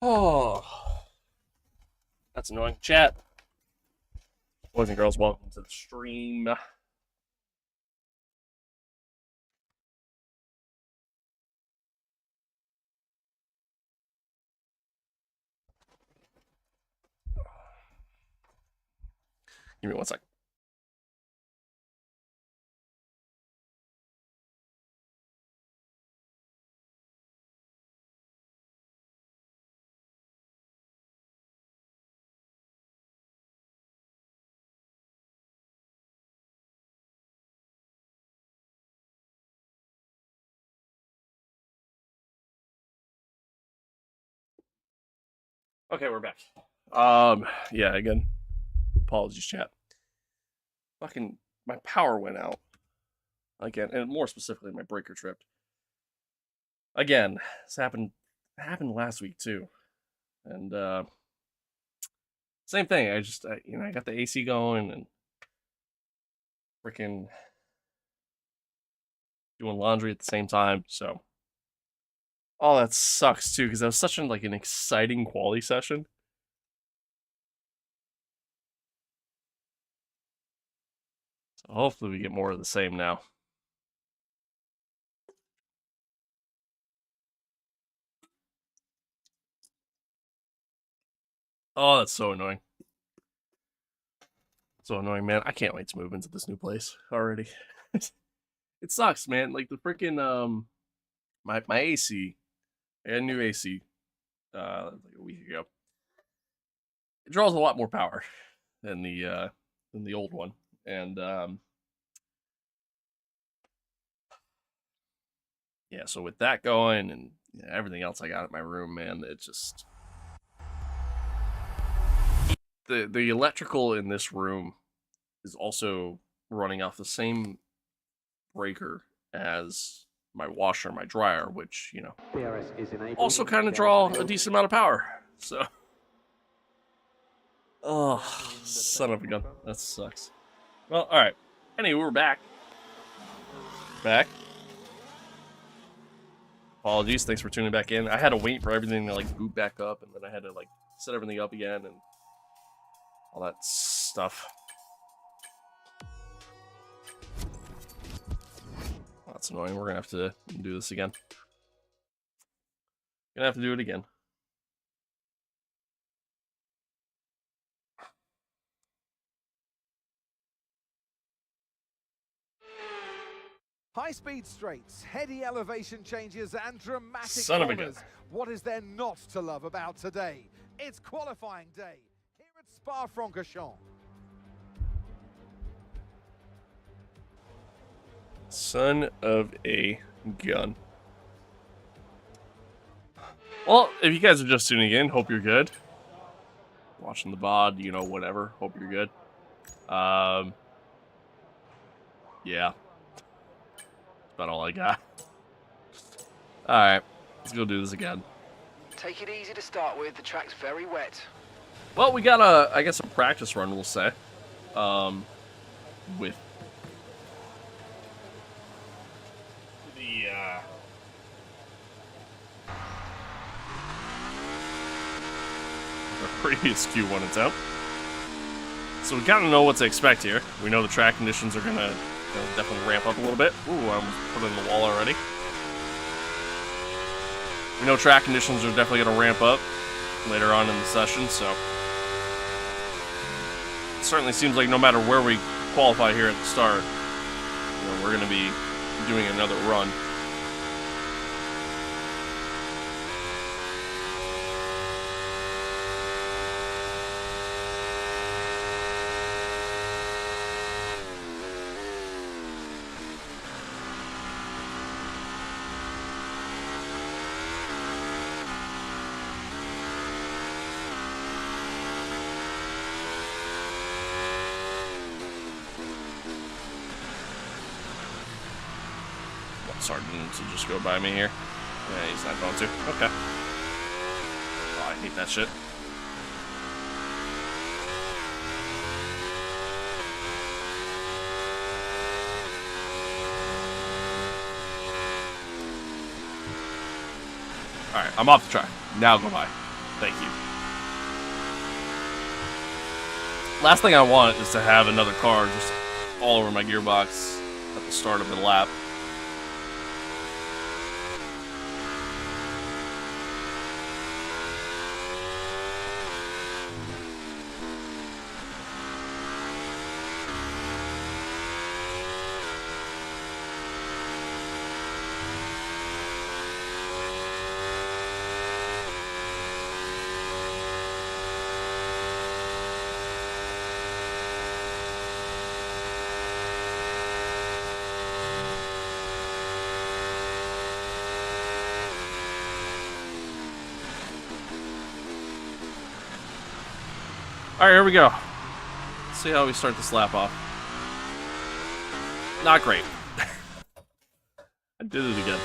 Oh, that's annoying. Chat, boys and girls, welcome to the stream. Give me one sec. Okay, we're back. Yeah, again, apologies, chat. Fucking, my power went out again, and more specifically, my breaker tripped. Again, this happened last week too, and same thing. I got the AC going and freaking doing laundry at the same time, so all that sucks too because that was such an exciting quality session. So hopefully we get more of the same now. Oh, that's so annoying. So annoying, man. I can't wait to move into this new place already. It sucks, man. Like the freaking my AC. I got a new AC like a week ago. It draws a lot more power than the old one. And yeah, so with that going and everything else I got in my room, man, it just the electrical in this room is also running off the same breaker as my washer and my dryer, which, also kind of draw a decent amount of power. So, oh, son of a gun. That sucks. Well, alright. Anyway, we're back. Apologies, thanks for tuning back in. I had to wait for everything to boot back up, and then I had to set everything up again and all that stuff. That's annoying. We're gonna have to do this again. Gonna have to do it again. High-speed straights, heady elevation changes, and dramatic Son of a corners. gun. What is there not to love about today? It's qualifying day here at Spa-Francorchamps. Son of a gun. Well, if you guys are just tuning in, hope you're good. Watching the VOD, whatever. Hope you're good. Yeah. That's about all I got. Alright, let's go do this again. Take it easy to start with, the track's very wet. Well, we got I guess a practice run, we'll say. With the previous Q1 attempt. So we kind of know what to expect here. We know the track conditions are gonna definitely ramp up a little bit. Ooh, I'm put in the wall already. We know track conditions are definitely gonna ramp up later on in the session, so it certainly seems like no matter where we qualify here at the start, we're gonna be doing another run. Starting to just go by me here. Yeah, he's not going to. Okay. Oh, I hate that shit. Alright, I'm off the track. Now go by. Thank you. Last thing I want is to have another car just all over my gearbox at the start of the lap. All right, here we go. Let's see how we start this lap off. Not great. I did it again.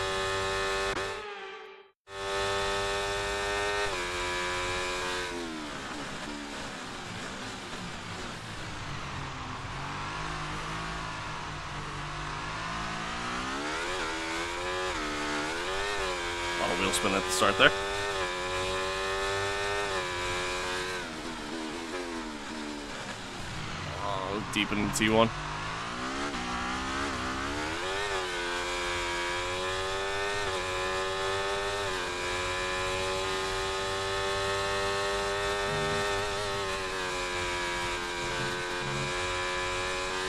A lot of wheel spin at the start there. Deep in T1.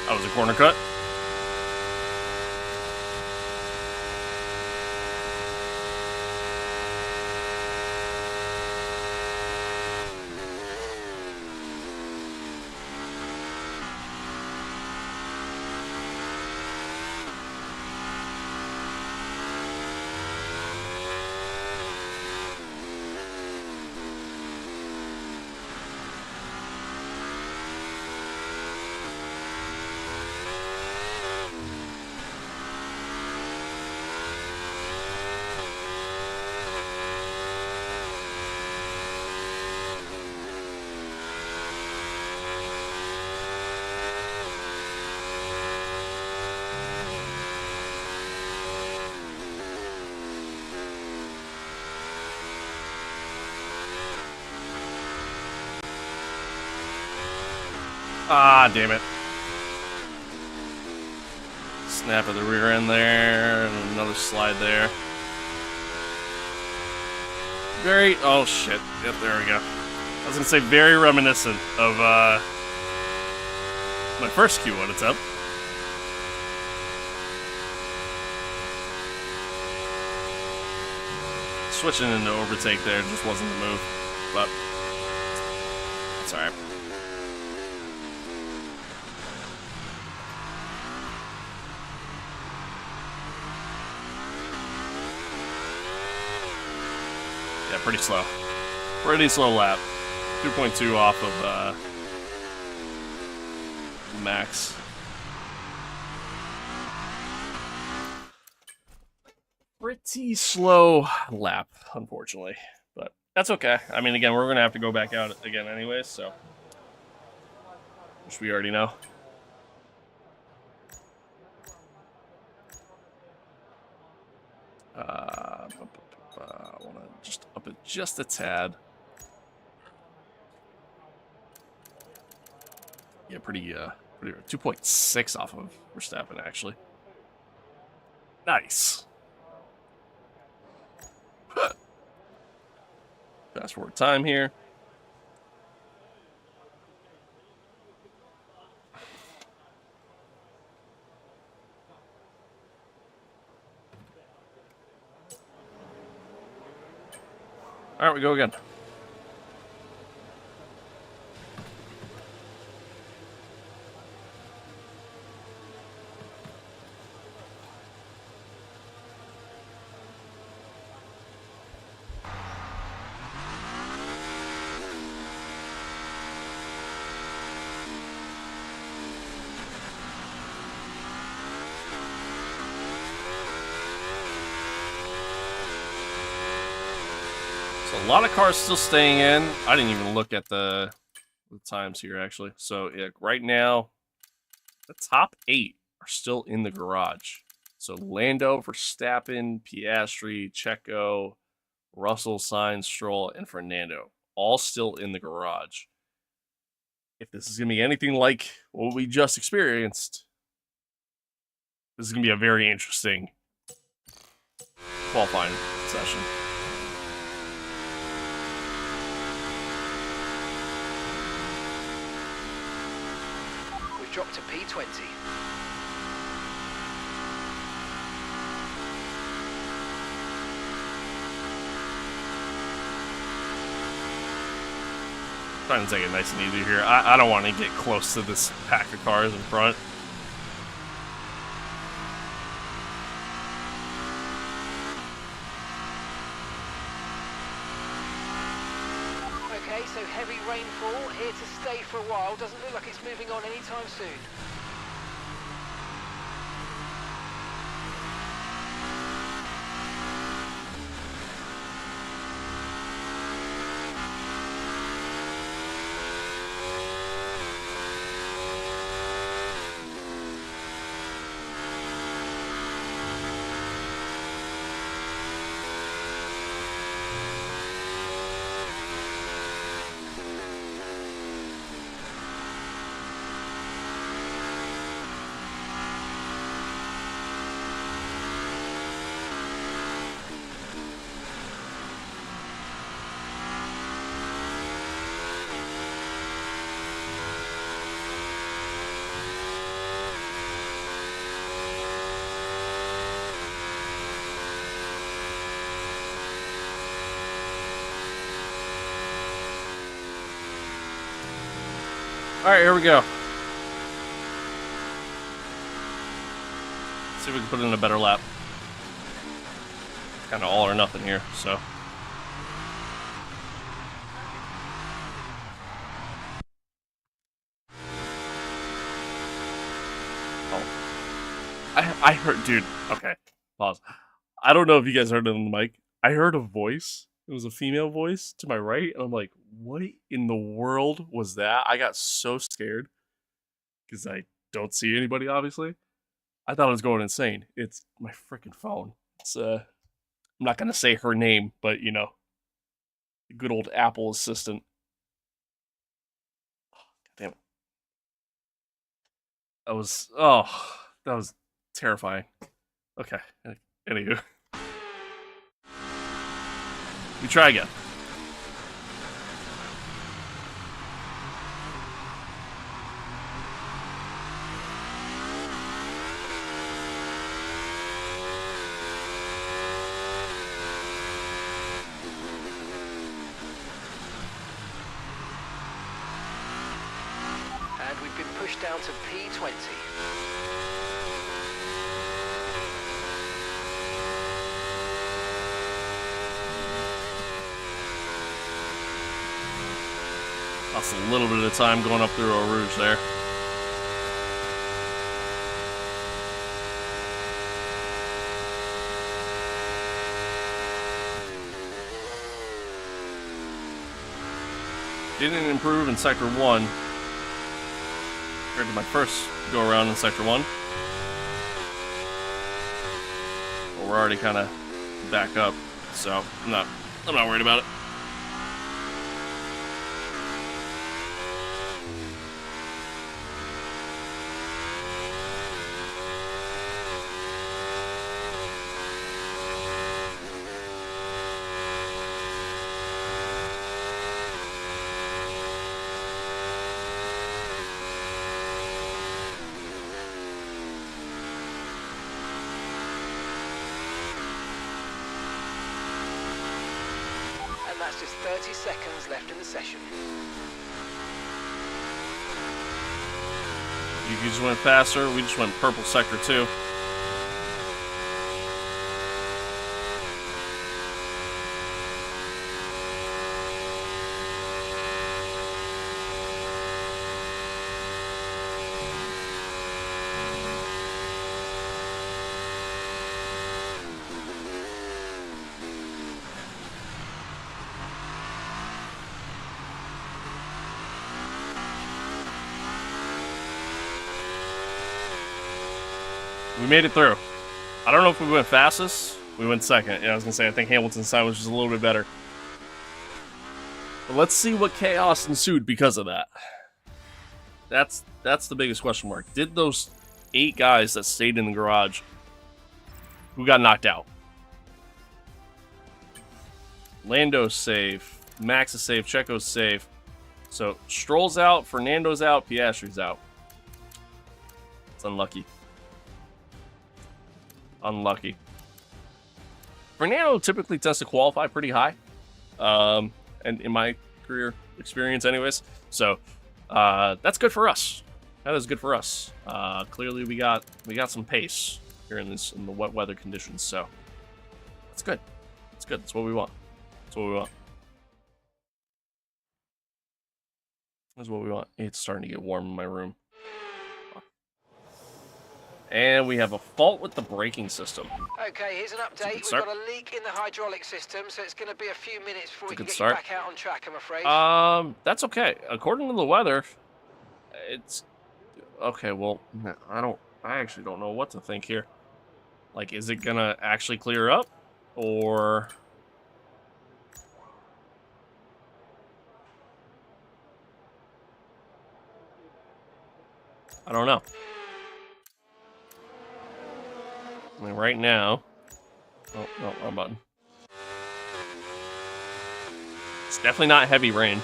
That was a corner cut. Ah, damn it. Snap of the rear end there, and another slide there. Very, oh shit. Yep, there we go. I was gonna say very reminiscent of my first Q1 attempt. Switching into overtake there just wasn't the move, but it's alright. Yeah, pretty slow. Pretty slow lap. 2.2 off of max. Pretty slow lap, unfortunately. But that's okay. I mean, again, we're going to have to go back out again anyways, so. Which we already know. I want to just up it just a tad. Yeah, pretty 2.6 off of Verstappen, actually. Nice. Fast forward time here. All right, we go again. So a lot of cars still staying in. I didn't even look at the times here, actually. So yeah, right now, the top 8 are still in the garage. So Lando, Verstappen, Piastri, Checo, Russell, Sainz, Stroll, and Fernando all still in the garage. If this is going to be anything like what we just experienced, this is going to be a very interesting qualifying session. We've dropped to P20. Trying to take it nice and easy here. I don't want to get close to this pack of cars in front. Okay, so heavy rainfall here to stay for a while. Doesn't look like it's moving on anytime soon. Alright, here we go. See if we can put in a better lap. Kind of all or nothing here, so. Oh. I heard, dude, okay, pause. I don't know if you guys heard it on the mic. I heard a voice. It was a female voice to my right, and I'm like, what in the world was that? I got so scared because I don't see anybody, obviously. I thought I was going insane. It's my freaking phone. It's I'm not gonna say her name, but you know, the good old Apple assistant. Oh, God damn it. That was terrifying. Okay, anywho. We try again. And we've been pushed down to P20. Lost a little bit of time going up through Eau Rouge there. Didn't improve in Sector 1 compared to my first go around in Sector 1. But we're already kind of back up, so I'm not worried about it. That's just 30 seconds left in the session. You just went faster. We just went purple Sector 2. We made it through. I don't know if we went fastest. We went second. Yeah, I was going to say, I think Hamilton's time was just a little bit better. But let's see what chaos ensued because of that. That's the biggest question mark. Did those 8 guys that stayed in the garage, who got knocked out? Lando's safe, Max is safe, Checo's safe. So Stroll's out, Fernando's out, Piastri's out. It's unlucky. Unlucky. Fernando typically tends to qualify pretty high, and in my career experience, anyways. So that's good for us. That is good for us. Clearly, we got some pace here in the wet weather conditions. So that's good. That's good. That's what we want. That's what we want. That's what we want. It's starting to get warm in my room. And we have a fault with the braking system. Okay, here's an update. We've got a leak in the hydraulic system, so it's going to be a few minutes before we can get you back out on track, I'm afraid. That's okay. According to the weather, it's okay. Well, I actually don't know what to think here. Like, is it gonna actually clear up, or? I don't know. I mean, right now... Oh, no, wrong button. It's definitely not heavy rain.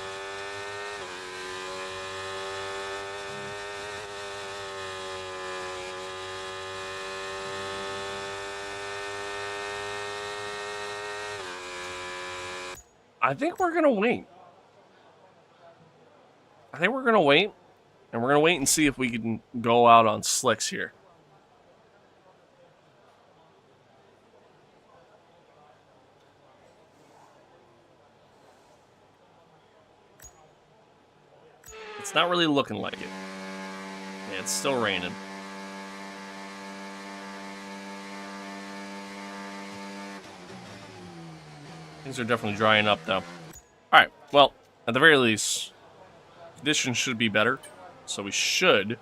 I think we're gonna wait. I think we're gonna wait. And we're gonna wait and see if we can go out on slicks here. It's not really looking like it. Yeah, it's still raining. Things are definitely drying up, though. Alright, well, at the very least, conditions should be better. So we should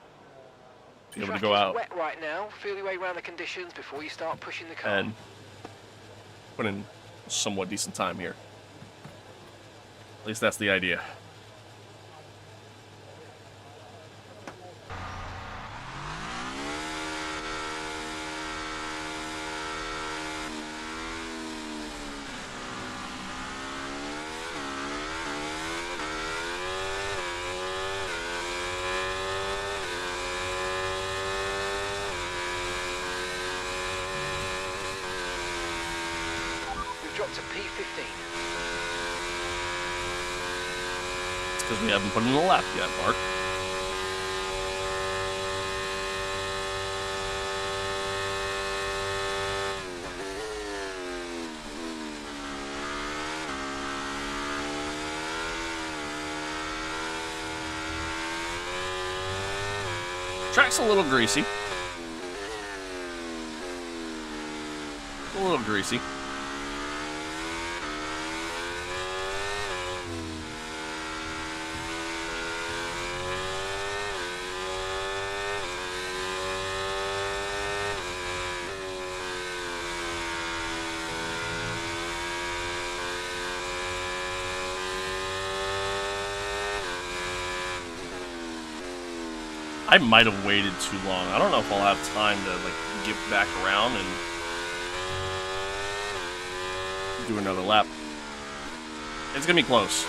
be able to go out. Wet right now. Feel your way around the conditions before you start pushing the car. And put in somewhat decent time here. At least that's the idea. Dropped to P15. It's because we haven't put in the lap yet, Mark. Track's a little greasy. A little greasy. I might have waited too long. I don't know if I'll have time to like get back around and do another lap. It's gonna be close.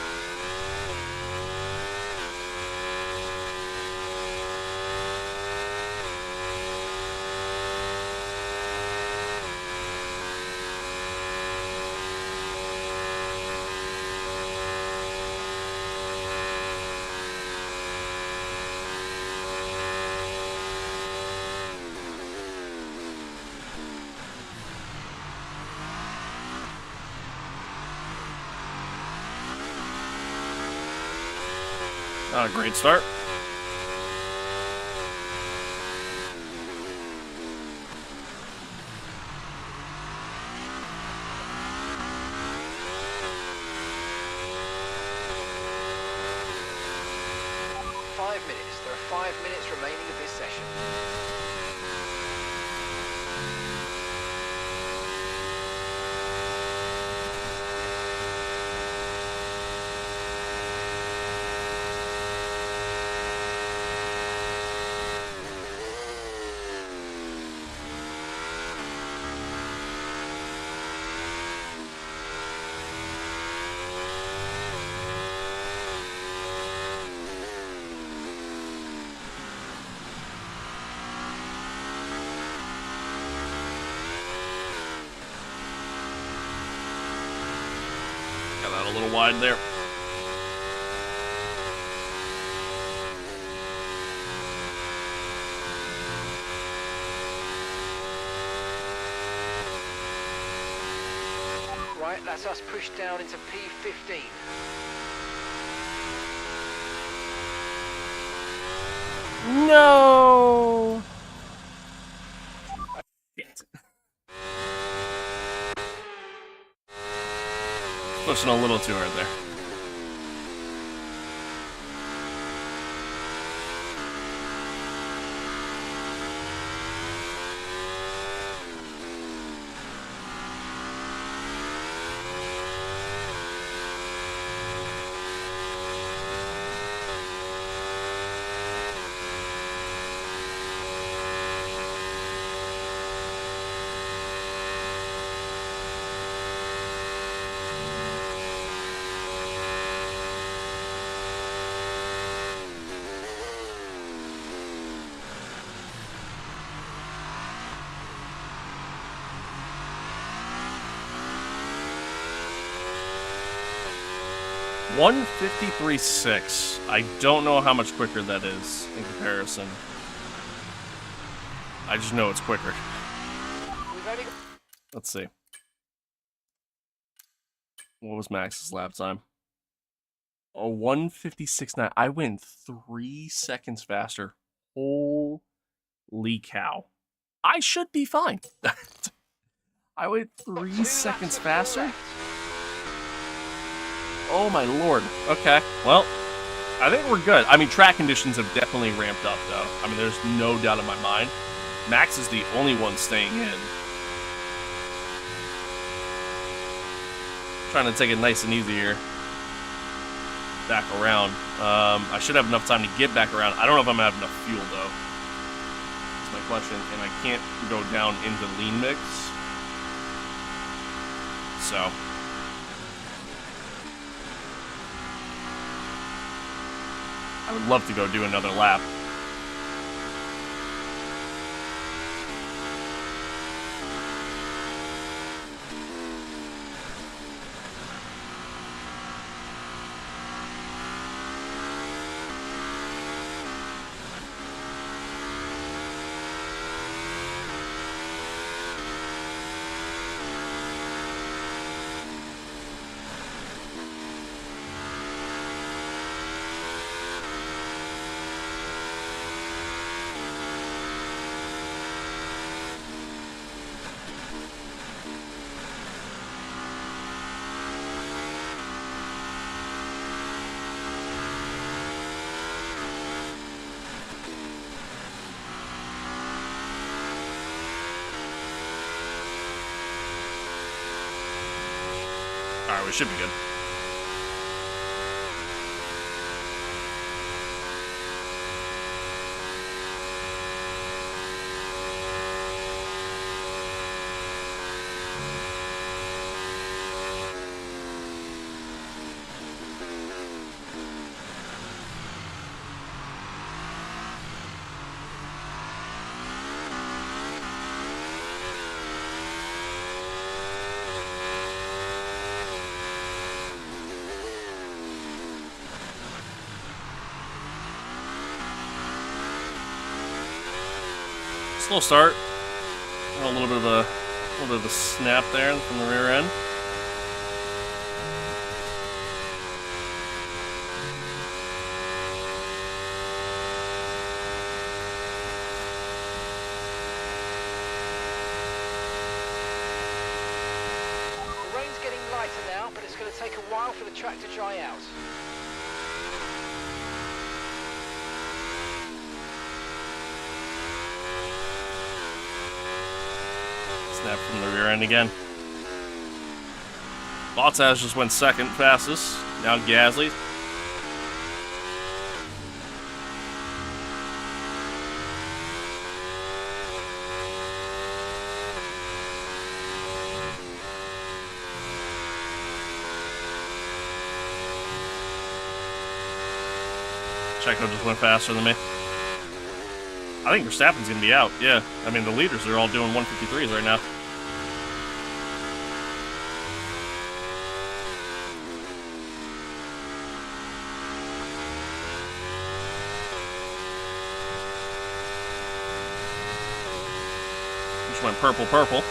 Not a great start. There are 5 minutes remaining of this session. little wide there. Right, that's us pushed down into P15. No! Pushing a little too hard there. .153.6. I don't know how much quicker that is in comparison. I just know it's quicker. Let's see. What was Max's lap time? Oh, 156.9. I went 3 seconds faster. Holy cow. I should be fine. I went 3 seconds faster? Oh my lord. Okay, well, I think we're good. I mean, track conditions have definitely ramped up, though. I mean, there's no doubt in my mind. Max is the only one staying in. Trying to take it nice and easy here. Back around. I should have enough time to get back around. I don't know if I'm going to have enough fuel, though. That's my question. And I can't go down into lean mix. So... I would love to go do another lap. Alright, we should be good. Slow start. A little bit of a snap there from the rear end. The rain's getting lighter now, but it's going to take a while for the track to dry out. Snap from the rear end again. Bottas just went second fastest. Now Gasly. Checo just went faster than me. I think Verstappen's going to be out, yeah. I mean, the leaders are all doing 153s right now. went purple, purple.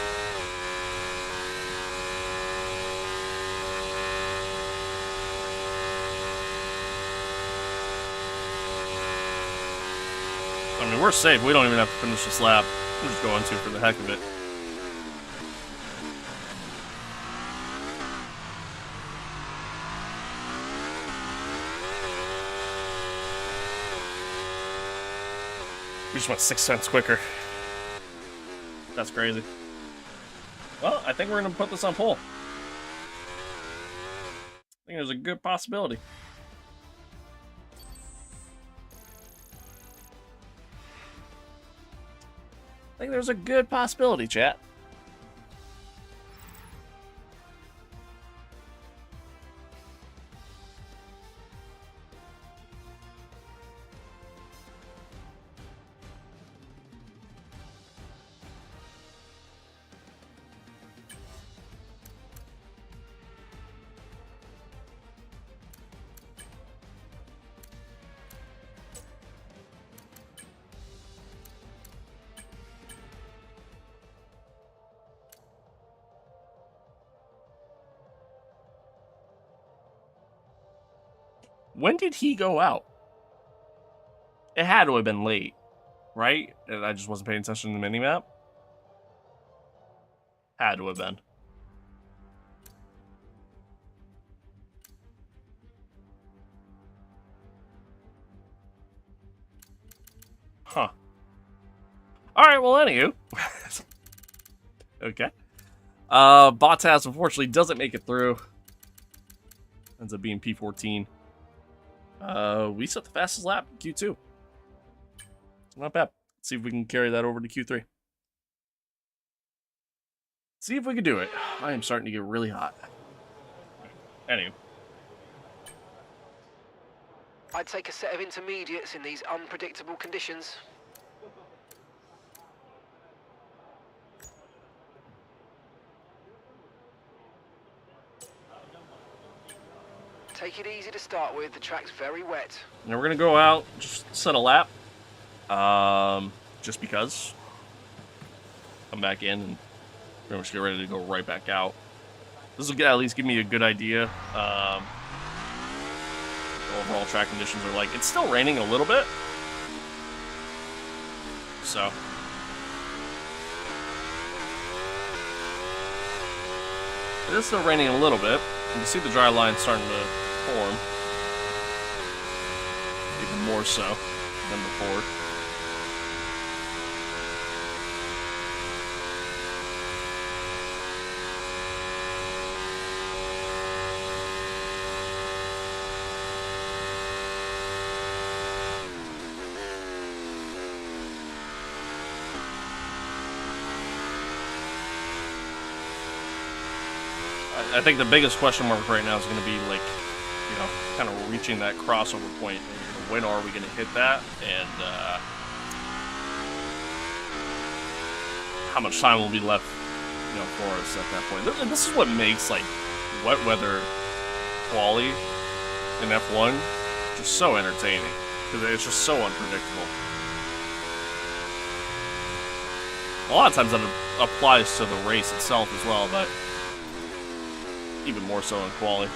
I mean, we're safe. We don't even have to finish this lap. We're just going to for the heck of it. We just went 6 cents quicker. That's crazy. Well, I think we're going to put this on pole. I think there's a good possibility. I think there's a good possibility, chat. When did he go out? It had to have been late, right? And I just wasn't paying attention to the minimap. Had to have been. Huh. Alright, well, anywho. Okay. Bottas, unfortunately, doesn't make it through. Ends up being P14. We set the fastest lap in Q2. Not bad. Let's see if we can carry that over to Q3. See if we can do it. I am starting to get really hot. Anyway. I'd take a set of intermediates in these unpredictable conditions. Take it easy to start with, the track's very wet. Now we're going to go out, just set a lap. Just because. Come back in and pretty much get ready to go right back out. This will at least give me a good idea. The overall track conditions are like. It's still raining a little bit. So. It is still raining a little bit. You can see the dry line starting to form. Even more so than before. I think the biggest question mark right now is going to be, like, you know, kind of reaching that crossover point. When are we going to hit that? And how much time will be left, you know, for us at that point? And this is what makes, like, wet weather quali in F1 just so entertaining. Because it's just so unpredictable. A lot of times that applies to the race itself as well, but even more so in quali.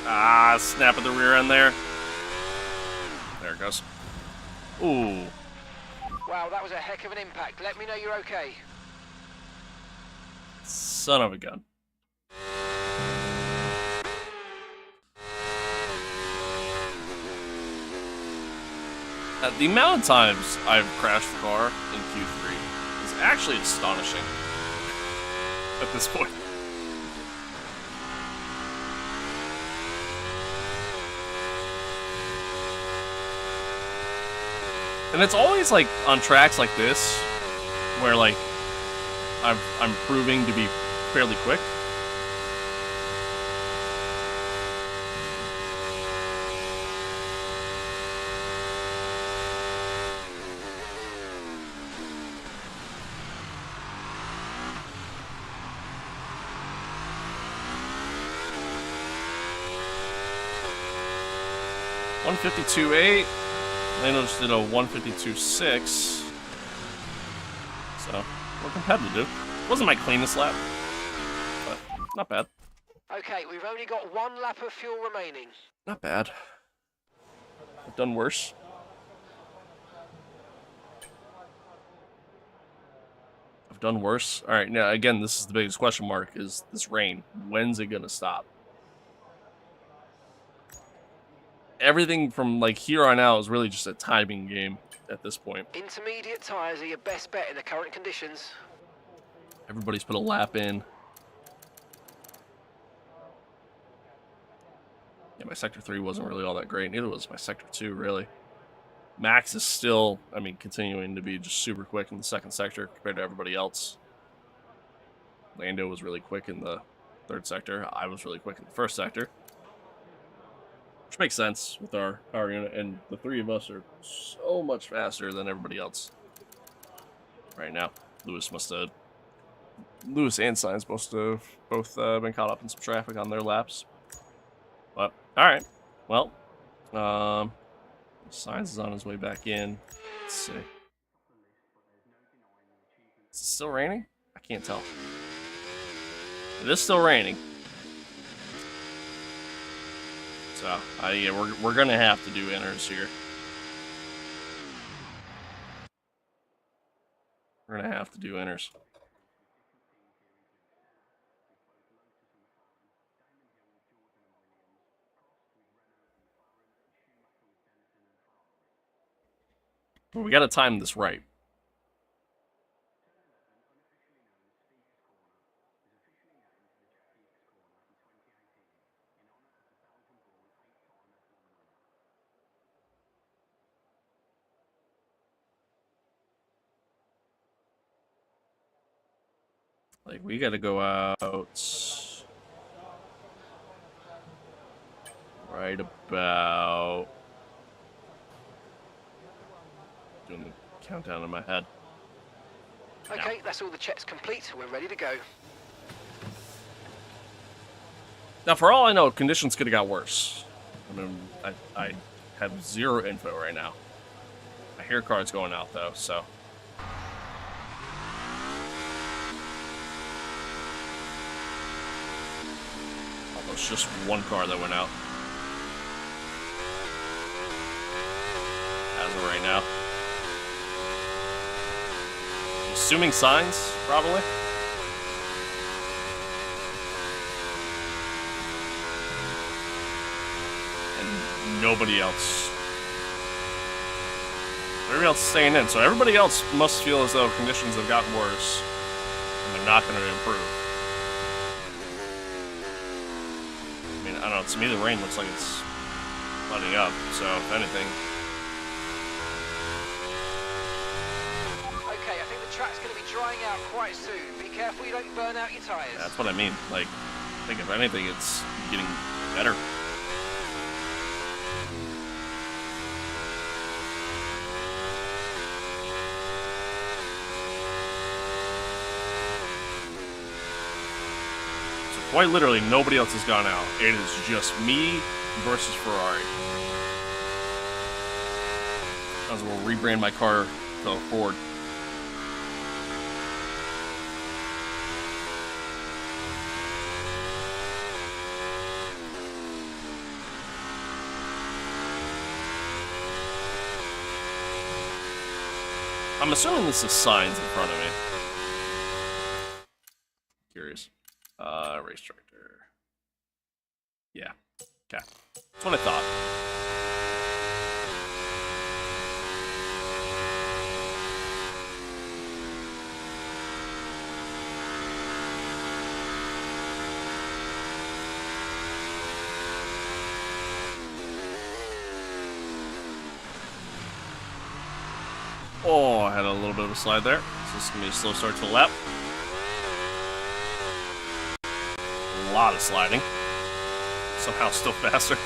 Ah, snap at the rear end there. There it goes. Ooh. Wow, that was a heck of an impact. Let me know you're okay. Son of a gun. The amount of times I've crashed the car in Q3 is actually astonishing at this point. And it's always like on tracks like this, where like I'm proving to be fairly quick. .152.8. Lando just did a 152.6. So, we're competitive. Wasn't my cleanest lap, but not bad. Okay, we've only got 1 lap of fuel remaining. Not bad. I've done worse. I've done worse. Alright, now again, this is the biggest question mark, is this rain. When's it gonna stop? Everything from like here on out is really just a timing game at this point. Intermediate tyres are your best bet in the current conditions. Everybody's put a lap in. Yeah, my Sector 3 wasn't really all that great. Neither was my Sector 2, really. Max is still, I mean, continuing to be just super quick in the second sector compared to everybody else. Lando was really quick in the third sector. I was really quick in the first sector. Which makes sense with our power unit, and the three of us are so much faster than everybody else right now. Lewis and Sainz must have both been caught up in some traffic on their laps. But, alright. Well, Sainz is on his way back in. Let's see. Is it still raining? I can't tell. It is still raining. So, yeah, we're gonna have to do inners here. We're gonna have to do inners. But we gotta time this right. Like, we gotta go out right about... Doing the countdown in my head. Okay, that's all the checks complete. We're ready to go. Now, for all I know, conditions could have got worse. I mean, I have zero info right now. My hair card's going out, though, so... It's just one car that went out. As of right now. Assuming signs, probably. And nobody else. Everybody else is staying in, so everybody else must feel as though conditions have gotten worse. And they're not going to improve. I don't know, to me the rain looks like it's letting up, so if anything... Okay, I think the track's going to be drying out quite soon. Be careful you don't burn out your tyres. That's what I mean. Like, I think if anything, it's getting better. Quite literally, nobody else has gone out. It is just me versus Ferrari. I was going to rebrand my car to Ford. I'm assuming this is signs in front of me. Curious. Race tractor. Yeah. Okay. That's what I thought. Oh, I had a little bit of a slide there. So this is going to be a slow start to the lap. A lot of sliding. Somehow still faster.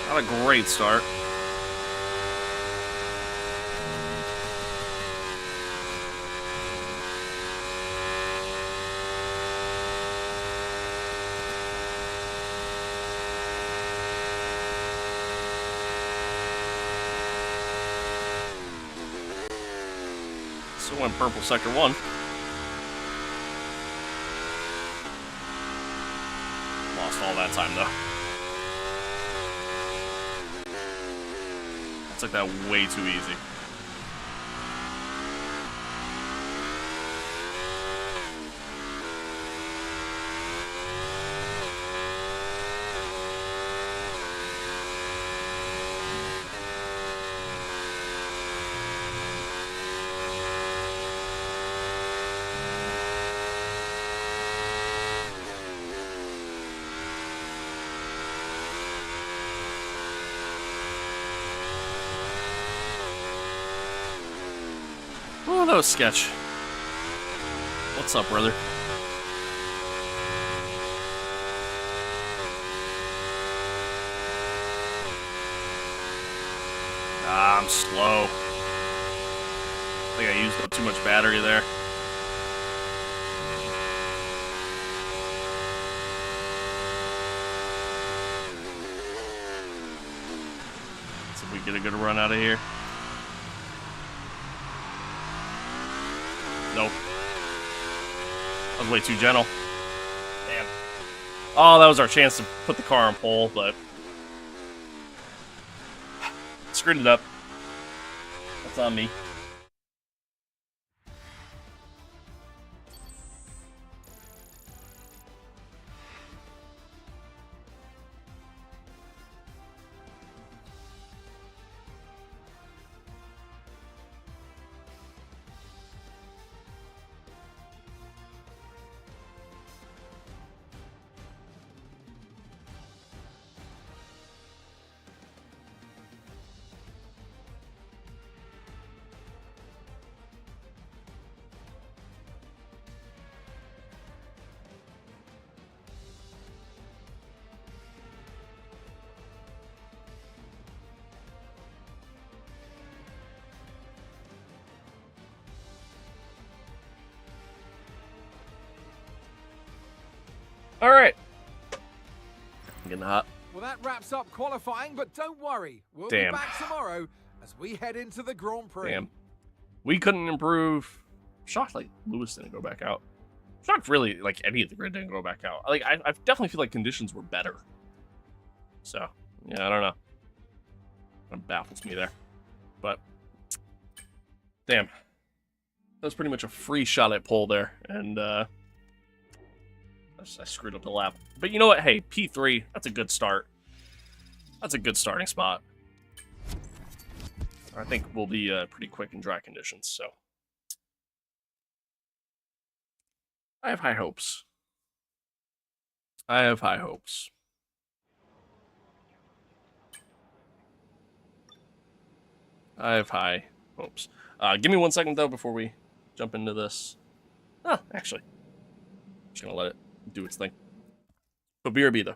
Not a great start. So went purple sector 1. Lost all that time though. I took that way too easy. Oh, that was sketch. What's up, brother? Ah, I'm slow. I think I used up too much battery there. So we get a good run out of here. Nope. I was way too gentle. Damn. Oh, that was our chance to put the car on pole, but screwed it up. That's on me. All right. I'm getting hot. Well, that wraps up qualifying, but don't worry. We'll Damn. be back tomorrow as we head into the Grand Prix. Damn. We couldn't improve. Shocked, like, Lewis didn't go back out. Shocked, really, like, any of the grid didn't go back out. Like, I definitely feel like conditions were better. So, yeah, I don't know. That baffles me there. But, damn. That was pretty much a free shot at pole there. And, I screwed up the lap. But you know what? Hey, P3, that's a good start. That's a good starting spot. I think we'll be pretty quick in dry conditions, so. I have high hopes. I have high hopes. I have high hopes. Give me 1 second, though, before we jump into this. Ah, actually. I'm just going to let it do its thing. But BRB, though.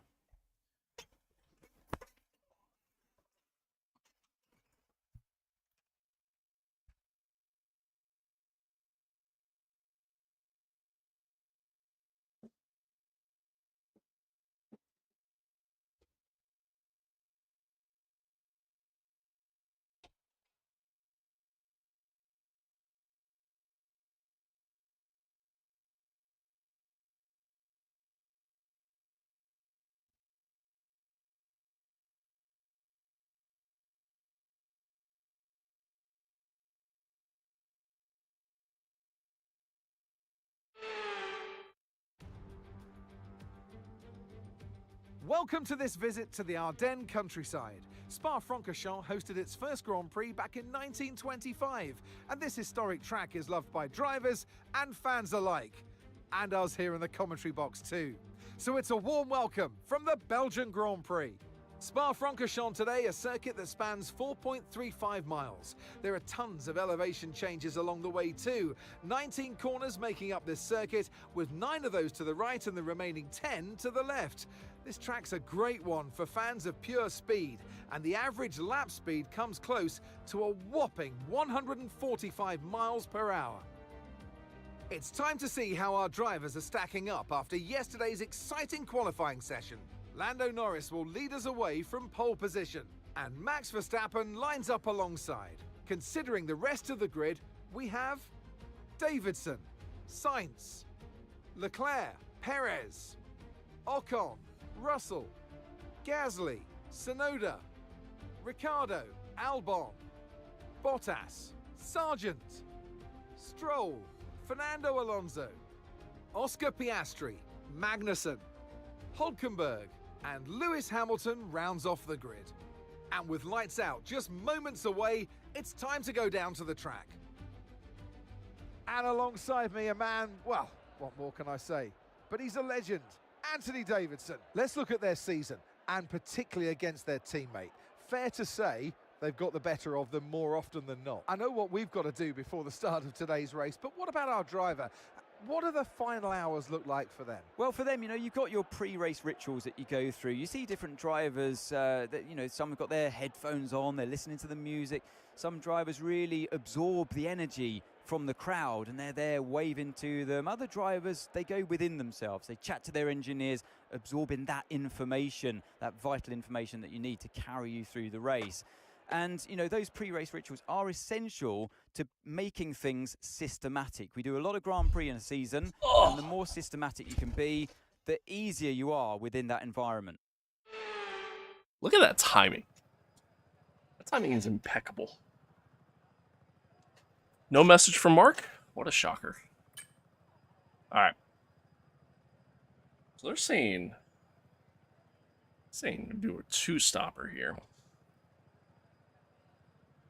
Welcome to this visit to the Ardennes countryside. Spa-Francorchamps hosted its first Grand Prix back in 1925, and this historic track is loved by drivers and fans alike. And us here in the commentary box too. So it's a warm welcome from the Belgian Grand Prix. Spa-Francorchamps today, a circuit that spans 4.35 miles. There are tons of elevation changes along the way too. 19 corners making up this circuit, with 9 of those to the right and the remaining 10 to the left. This track's a great one for fans of pure speed, and the average lap speed comes close to a whopping 145 miles per hour. It's time to see how our drivers are stacking up after yesterday's exciting qualifying session. Lando Norris will lead us away from pole position, and Max Verstappen lines up alongside. Considering the rest of the grid, we have Davidson, Sainz, Leclerc, Perez, Ocon, Russell, Gasly, Tsunoda, Ricciardo, Albon, Bottas, Sargent, Stroll, Fernando Alonso, Oscar Piastri, Magnussen, Hülkenberg, and Lewis Hamilton rounds off the grid. And with lights out just moments away, it's time to go down to the track. And alongside me, a man, well, what more can I say? But he's a legend, Anthony Davidson. Let's look at their season, and particularly against their teammate. Fair to say, they've got the better of them more often than not. I know what we've got to do before the start of today's race, but what about our driver? What do the final hours look like for them? Well, for them, you know, you've got your pre-race rituals that you go through. You see different drivers that, you know, some have got their headphones on, they're listening to the music. Some drivers really absorb the energy from the crowd and they're there waving to them. Other drivers, they go within themselves. They chat to their engineers, absorbing that information, that vital information that you need to carry you through the race. And, you know, those pre-race rituals are essential to making things systematic. We do a lot of Grand Prix in a season, and the more systematic you can be, the easier you are within that environment. Look at that timing. That timing is impeccable. No message from Mark? What a shocker. Alright. So they're saying do a two-stopper here.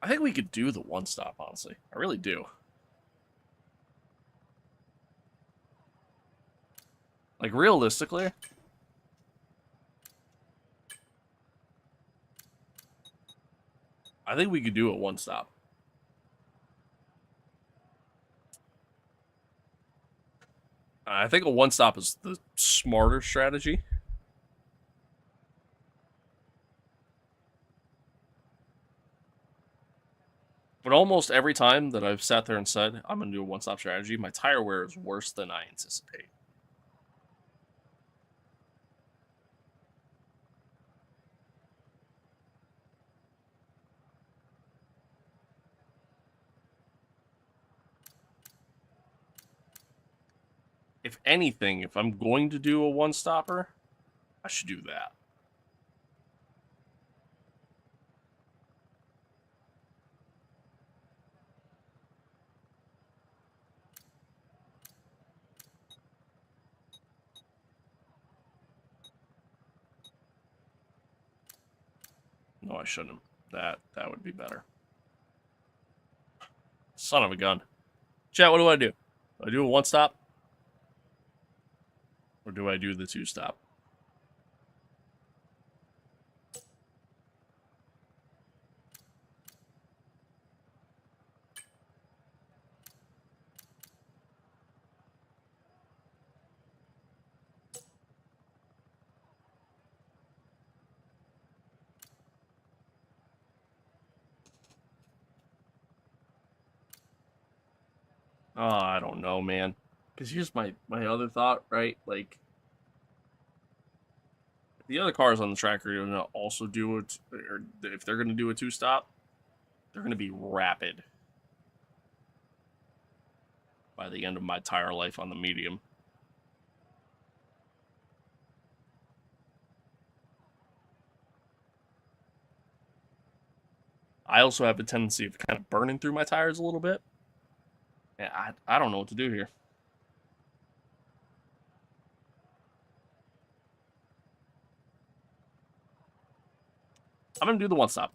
I think we could do the one-stop, honestly. I really do. Like, realistically, I think we could do a one-stop. I think a one-stop is the smarter strategy. But almost every time that I've sat there and said, I'm going to do a one-stop strategy, my tire wear is worse than I anticipate. If anything, if I'm going to do a one-stopper, I should do that. No, I shouldn't. That would be better. Son of a gun. Chat, what do I do? Do I do a one-stop? Or do I do the two-stop? Oh, I don't know, man. Because here's my other thought, right? Like, if the other cars on the track are going to also do it, or if they're going to do a two-stop, they're going to be rapid by the end of my tire life on the medium. I also have a tendency of kind of burning through my tires a little bit. Yeah, I don't know what to do here. I'm gonna do the one stop.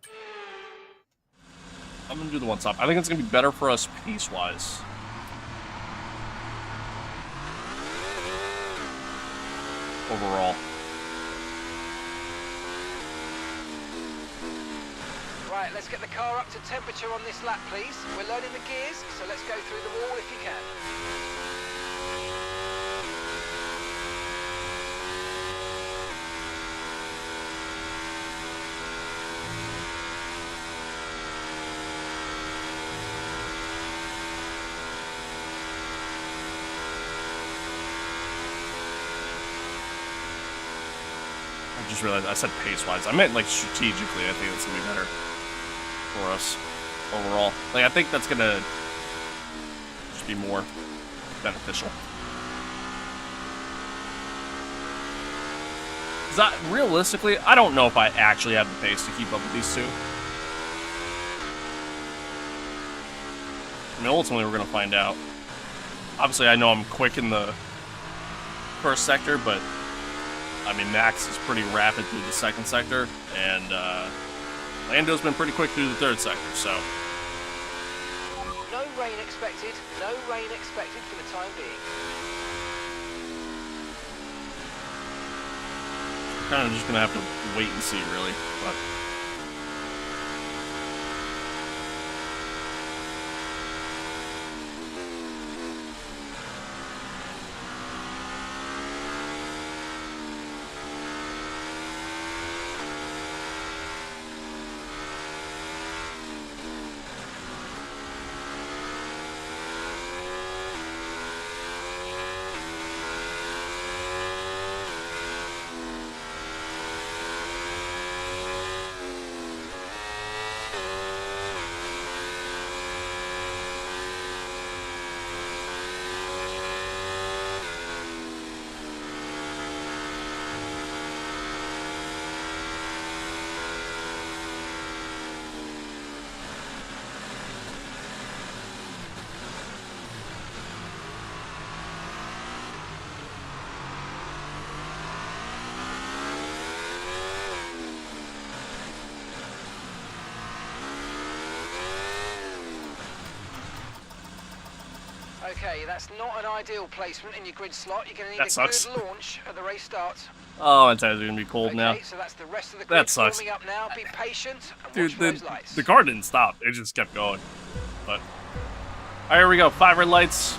I think it's gonna be better for us pace-wise. Overall. Right, let's get the car up to temperature on this lap, please. We're learning the gears, so let's go through them all if you can. I just realized I said pace-wise. I meant, like, strategically. I think it's gonna be better for us overall. Like, I think that's gonna just be more beneficial. Realistically, I don't know if I actually have the pace to keep up with these two. I mean, ultimately, we're gonna find out. Obviously, I know I'm quick in the first sector, but I mean, Max is pretty rapid through the second sector, and Lando's been pretty quick through the third sector, so. No rain expected for the time being. Kind of just gonna have to wait and see, really, but. Okay, that's not an ideal placement in your grid slot. You're going to need a good launch at the race start. Oh, it's going to be cold now. Okay, so that's the rest of the grid forming up now. Be patient and watch those lights. The car didn't stop. It just kept going. But, all right, here we go. 5 red lights.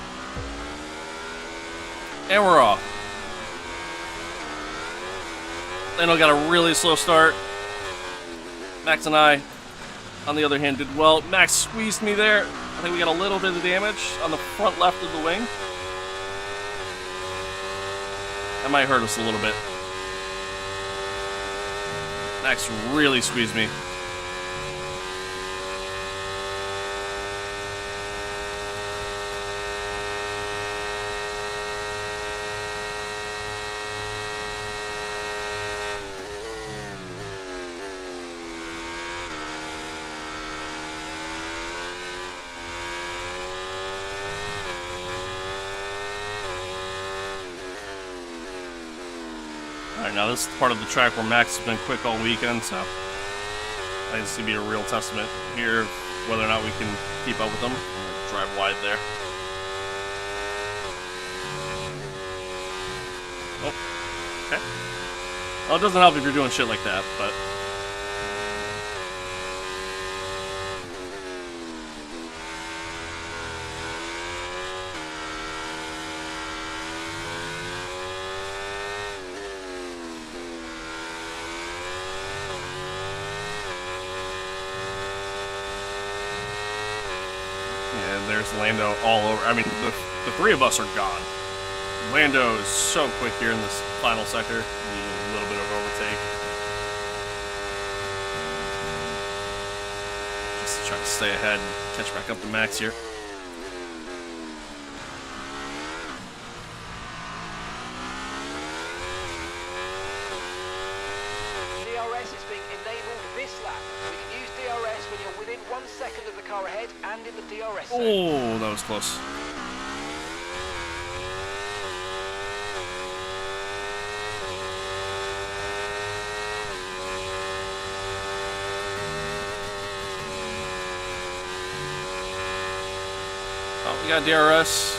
And we're off. Lando got a really slow start. Max and I, on the other hand, did well. Max squeezed me there. I think we got a little bit of damage on the front left of the wing. That might hurt us a little bit. Max really squeezed me. Alright, now this is part of the track where Max has been quick all weekend, so I think this is going to be a real testament here whether or not we can keep up with them. Drive wide there. Oh, okay. Well, it doesn't help if you're doing shit like that, but... There's Lando all over. I mean, the three of us are gone. Lando is so quick here in this final sector. Need a little bit of overtake. Just try to stay ahead and catch back up to Max here. DRS is being enabled this lap. We can use DRS when you're within 1 second of the car ahead and in the DRS zone. Oh, that was close. We got DRS.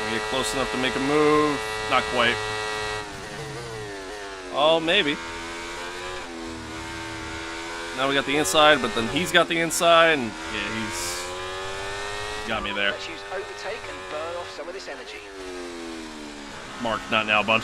We get close enough to make a move. Not quite. Oh, maybe. Now we got the inside, but then he's got the inside, and yeah, he's got me there. Let's use overtake and burn off some of this energy. Mark, not now, bud.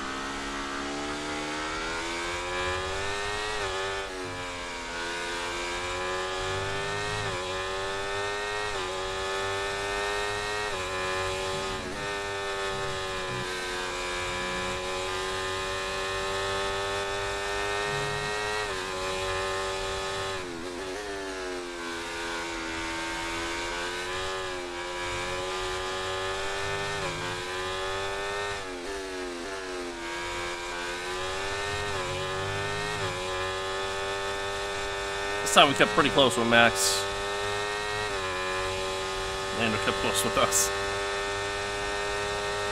This time we kept pretty close with Max. Lando kept close with us.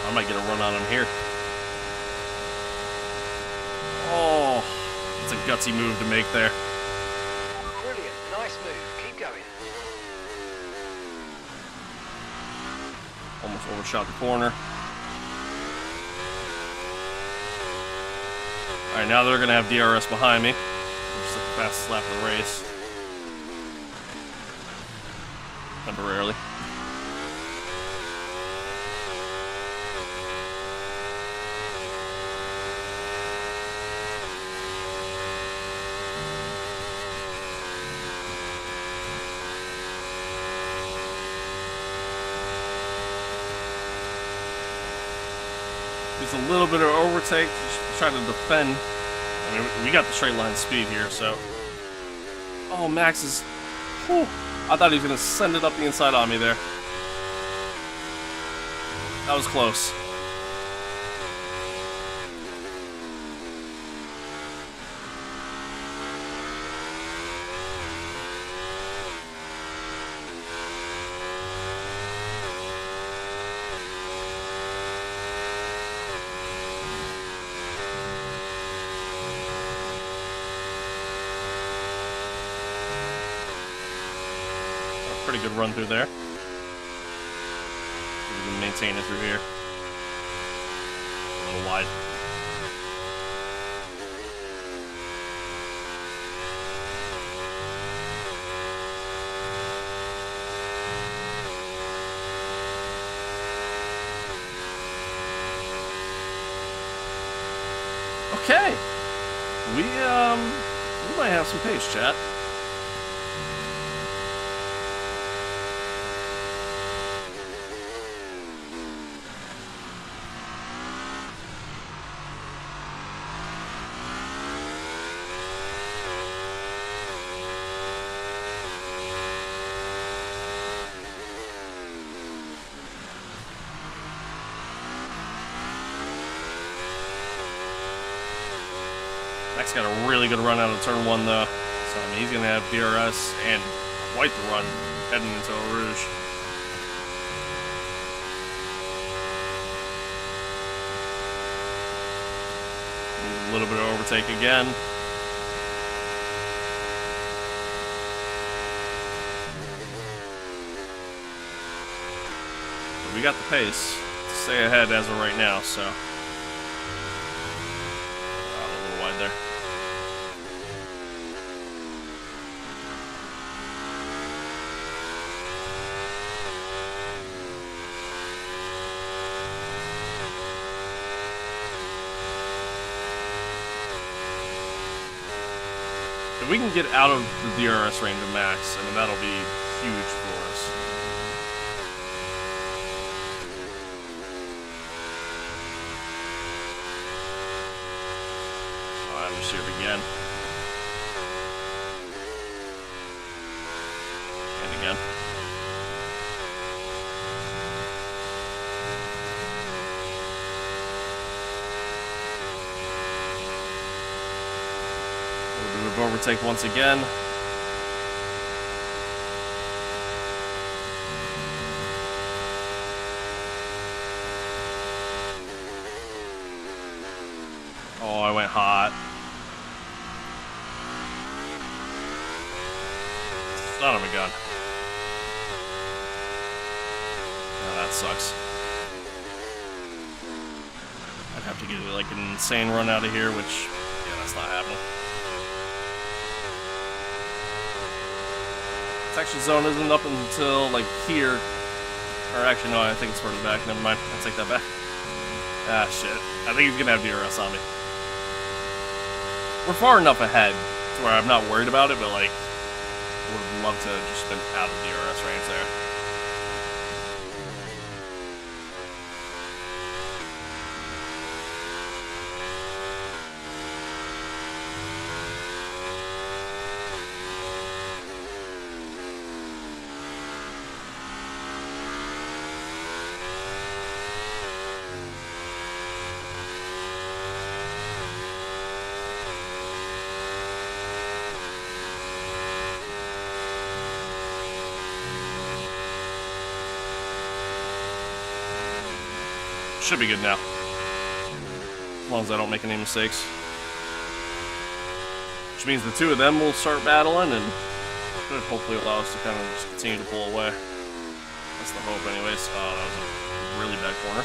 I might get a run on him here. Oh, it's a gutsy move to make there. Brilliant, nice move. Keep going. Almost overshot the corner. Alright, now they're going to have DRS behind me. Just at the fastest lap of the race. Temporarily. There's a little bit of overtake to try to defend. I mean, we got the straight line speed here, so. Oh, Max is. Whew. I thought he was going to send it up the inside on me there. That was close. Pretty good run through there. We can maintain it through here. A little wide. Okay. We might have some pace, chat. Max got a really good run out of turn 1 though, so I mean he's gonna have DRS and quite the run heading into Eau Rouge. A little bit of overtake again. But we got the pace to stay ahead as of right now, so. A little wide there. If we can get out of the DRS range of Max, I mean, that'll be huge for us. Alright, let's shoot again. And again. Overtake once again. Oh, I went hot. Son of a gun. Oh, that sucks. I'd have to get like an insane run out of here, which, yeah, that's not happening. Section zone isn't up until like here. Or actually, no, I think it's further back. Never mind. I'll take that back. Ah, shit. I think he's gonna have DRS on me. We're far enough ahead to where I'm not worried about it, but like, I would love to have just been out of DRS range there. Should be good now. As long as I don't make any mistakes. Which means the two of them will start battling and should hopefully allow us to kind of just continue to pull away. That's the hope anyways. Oh, that was a really bad corner.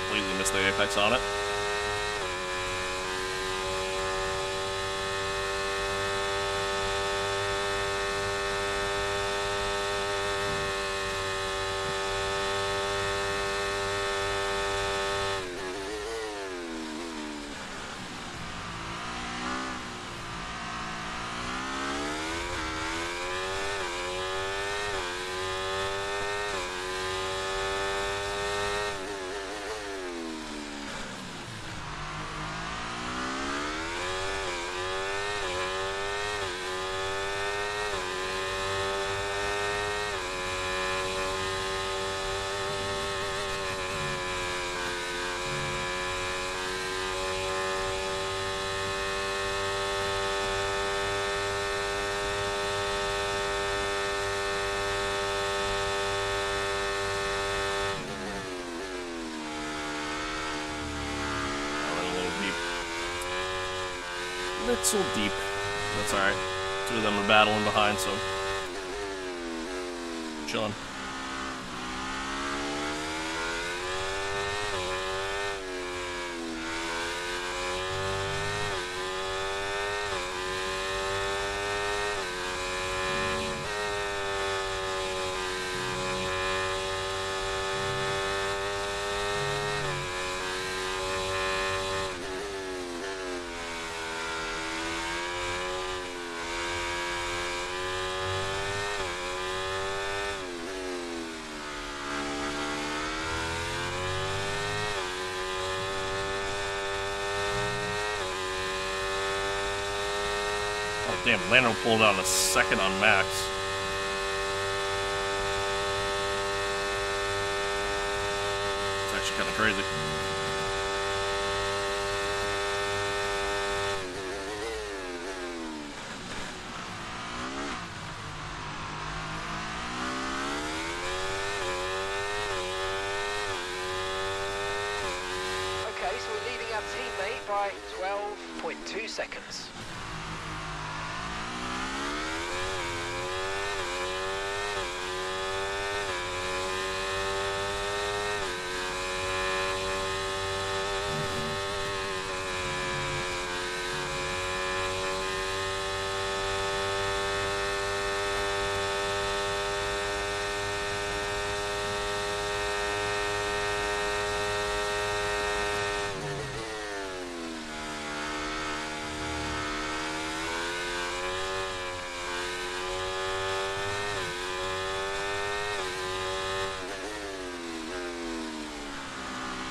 Completely missed the apex on it. Little deep. That's alright. Two of them are battling behind, so chilling. Damn, Lando pulled out a second on Max. It's actually kind of crazy. Okay, so we're leading our teammate by 12.2 seconds.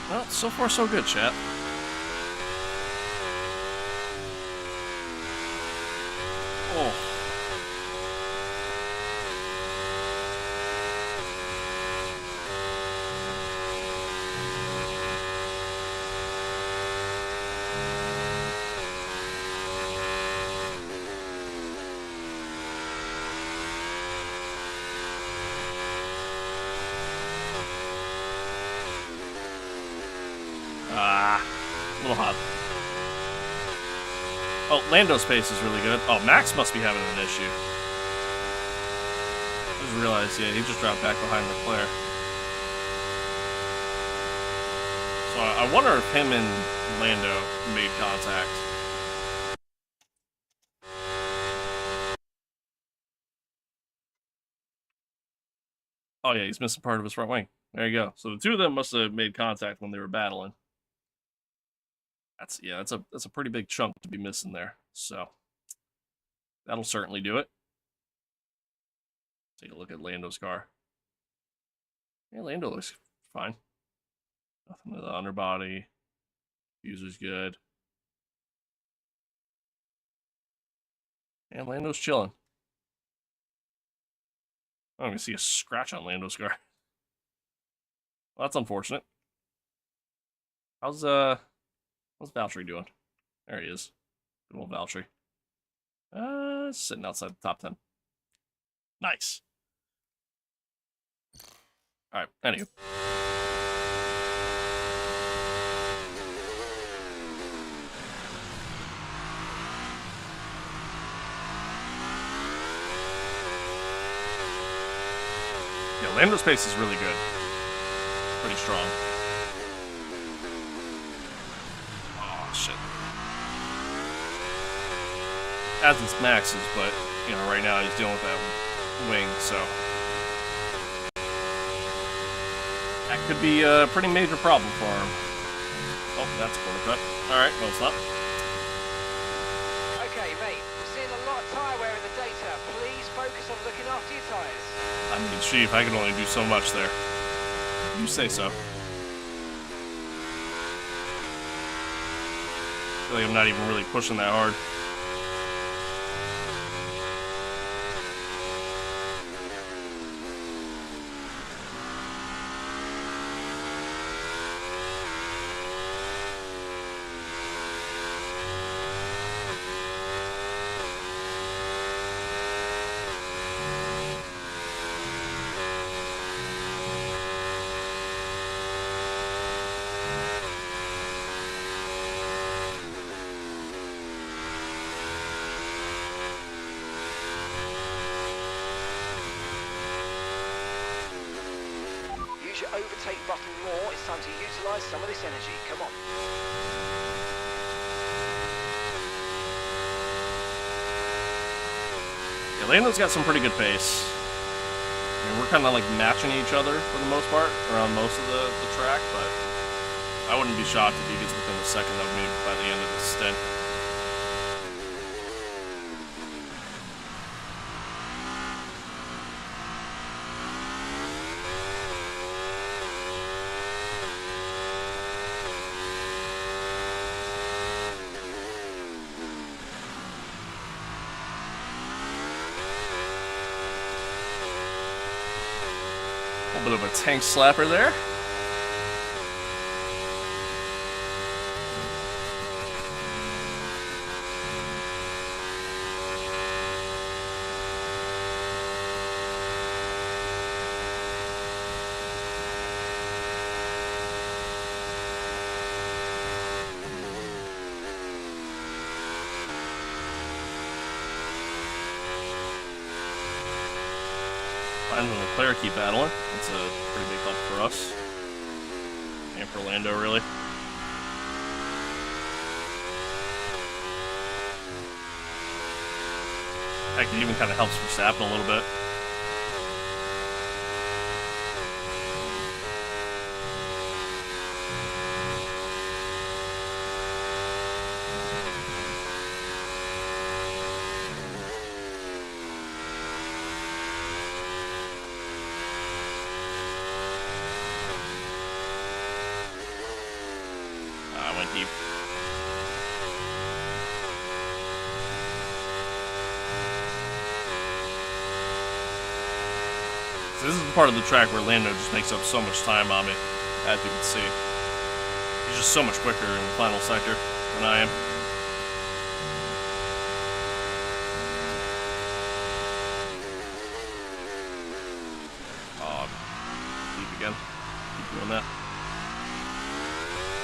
Well, so far so good, chat. Oh. A little hot. Oh, Lando's pace is really good. Oh, Max must be having an issue. I just realized, yeah, he just dropped back behind Leclerc. So I wonder if him and Lando made contact. Oh yeah, he's missing part of his front wing. There you go. So the two of them must have made contact when they were battling. That's a pretty big chunk to be missing there. So that'll certainly do it. Take a look at Lando's car. Yeah, Lando looks fine. Nothing to the underbody. User's good. And Lando's chilling. I'm gonna see a scratch on Lando's car. Well, that's unfortunate. How's Valtteri doing? There he is. Good old Valtteri. Sitting outside the top 10. Nice. All right. Anywho. Yeah, Lando's pace is really good. Pretty strong. Oh, shit. As is Max's, but, you know, right now he's dealing with that wing, so. That could be a pretty major problem for him. Oh, that's a quarter cut. Alright, well, stop. Okay, mate, we're seeing a lot of tyre wear in the data. Please focus on looking after your tyres. I mean, Chief, I can only do so much there. You say so. I feel like I'm not even really pushing that hard. Use your overtake button more. It's time to utilise some of this energy. Come on. Yeah, Lando's got some pretty good pace. I mean, we're kind of like matching each other for the most part around most of the track, but I wouldn't be shocked if he gets within a second of me by the end of the stint. A little bit of a tank slapper there. And Leclerc keep battling. It's a pretty big help for us. And for Lando, really. Heck, it even kind of helps Verstappen a little bit. Went deep. So this is the part of the track where Lando just makes up so much time on me, as you can see. He's just so much quicker in the final sector than I am. Oh, deep again. Keep doing that.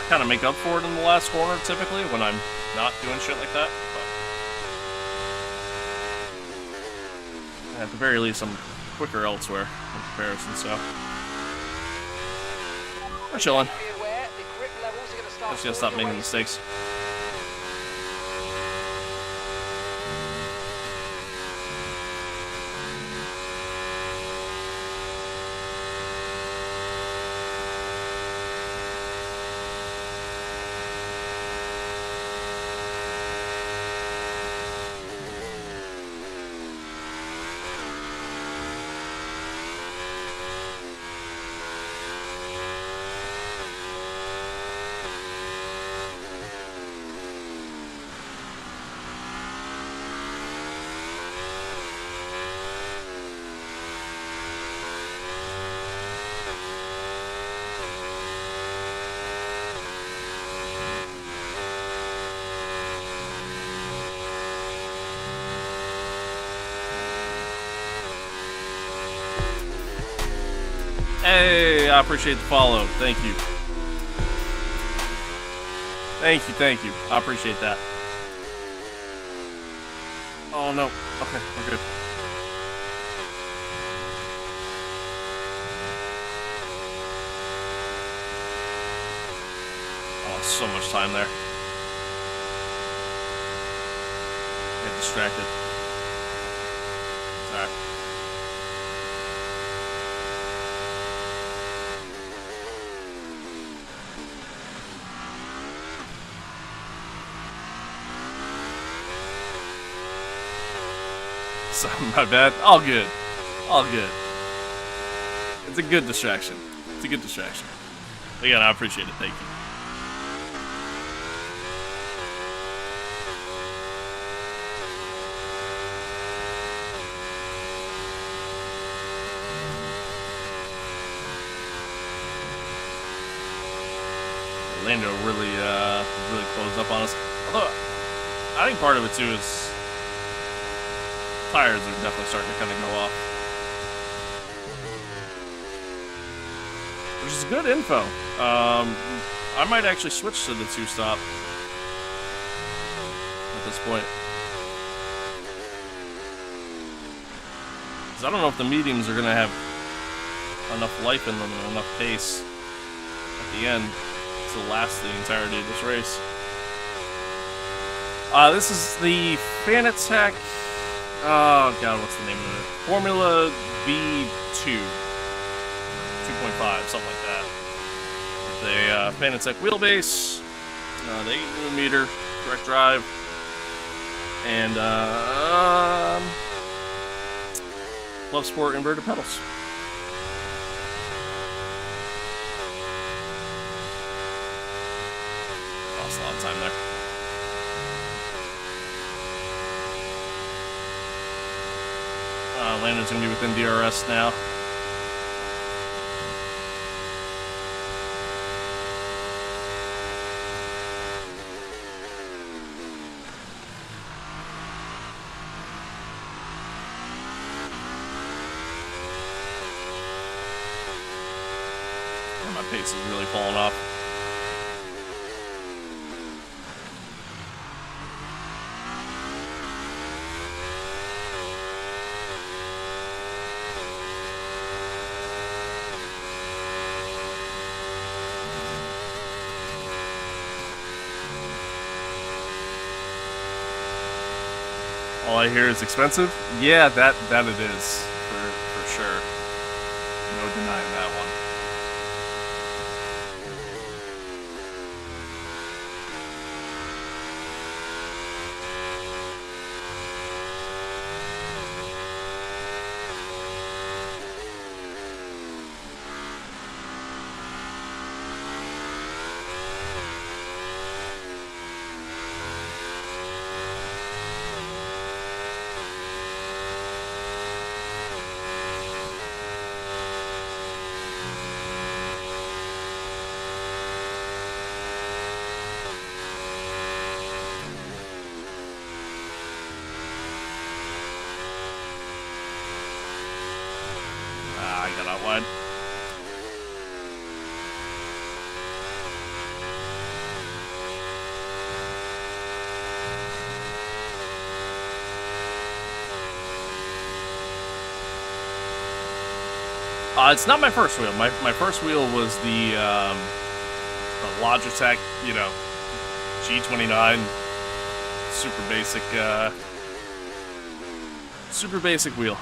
Kind of make up for it in the last corner typically when I'm not doing shit like that, but At the very least, I'm quicker elsewhere in comparison, so. We're chilling. Be aware, the grip levels are going to start Just gotta stop falling making away. mistakes. Hey, I appreciate the follow. Thank you. Thank you. I appreciate that. Oh no. Okay, we're good. Oh, so much time there. Get distracted. Sorry. Sorry, my bad. All good. All good. It's a good distraction. It's a good distraction. Again, I appreciate it. Thank you. Orlando really closed up on us. Although, I think part of it too is tires are definitely starting to kind of go off, which is good info. I might actually switch to the 2-stop at this point, because I don't know if the mediums are gonna have enough life in them and enough pace at the end to last the entirety of this race. This is the Fanatec. Oh god, what's the name of it? Formula B2, 2.5, something like that. The Fanatec wheelbase, the 8mm direct drive, and Love Sport inverted pedals. Lost a lot of time there. Landon's going to be within DRS now. And my pace is really falling off. All I hear is expensive. Yeah, that it is for sure. No denying that one. It's not my first wheel. My first wheel was the Logitech, you know, G29, super basic wheel.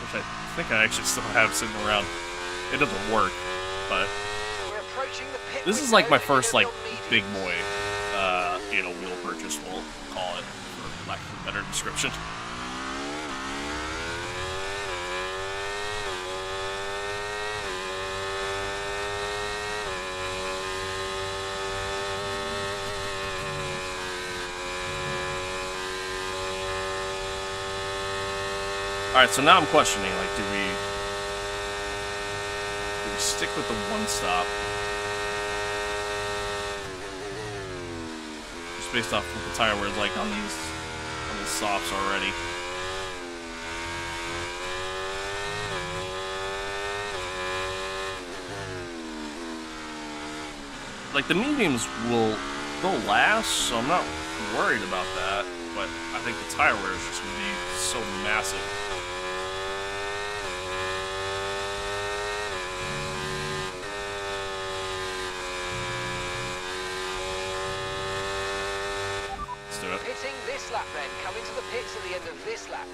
Which I think I actually still have sitting around. It doesn't work, but this is like my first like big boy, you know, wheel purchase. We'll call it, for lack of a better description. Alright, so now I'm questioning, like, do we stick with the one stop? Just based off what the tire wear is like on these softs already. Like, the mediums they'll last, so I'm not worried about that, but I think the tire wear is just going to be so massive. Pitting this lap then, coming to the pits at the end of this lap.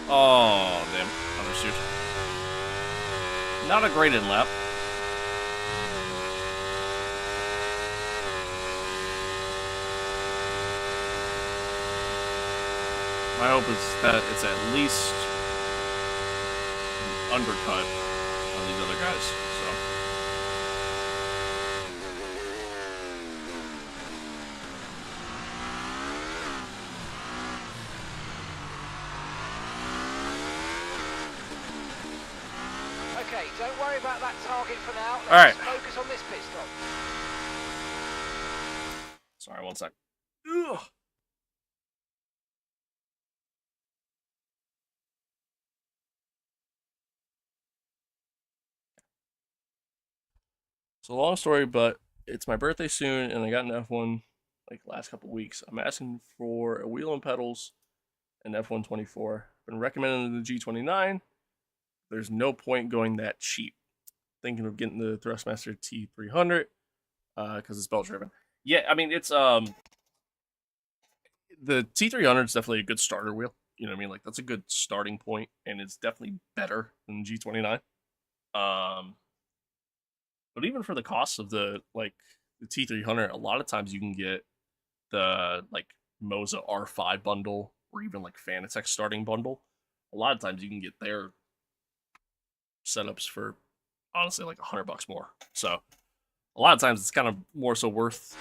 Oh, damn. Undershoot. Not a great in lap. My hope is that it's at least undercut on these other guys, so. Okay, don't worry about that target for now. Alright. Let's focus on this pit stop. Sorry, one sec. Ugh. So long story, but it's my birthday soon, and I got an F1 like last couple weeks. I'm asking for a wheel and pedals, and F124. Been recommending the G29. There's no point going that cheap. Thinking of getting the Thrustmaster T300 because it's belt driven. Yeah, I mean it's the T300 is definitely a good starter wheel. You know what I mean? Like that's a good starting point, and it's definitely better than the G29. But even for the cost of the T300, a lot of times you can get the like Moza R5 bundle or even like Fanatec starting bundle. A lot of times you can get their setups for honestly like $100 more. So a lot of times it's kind of more so worth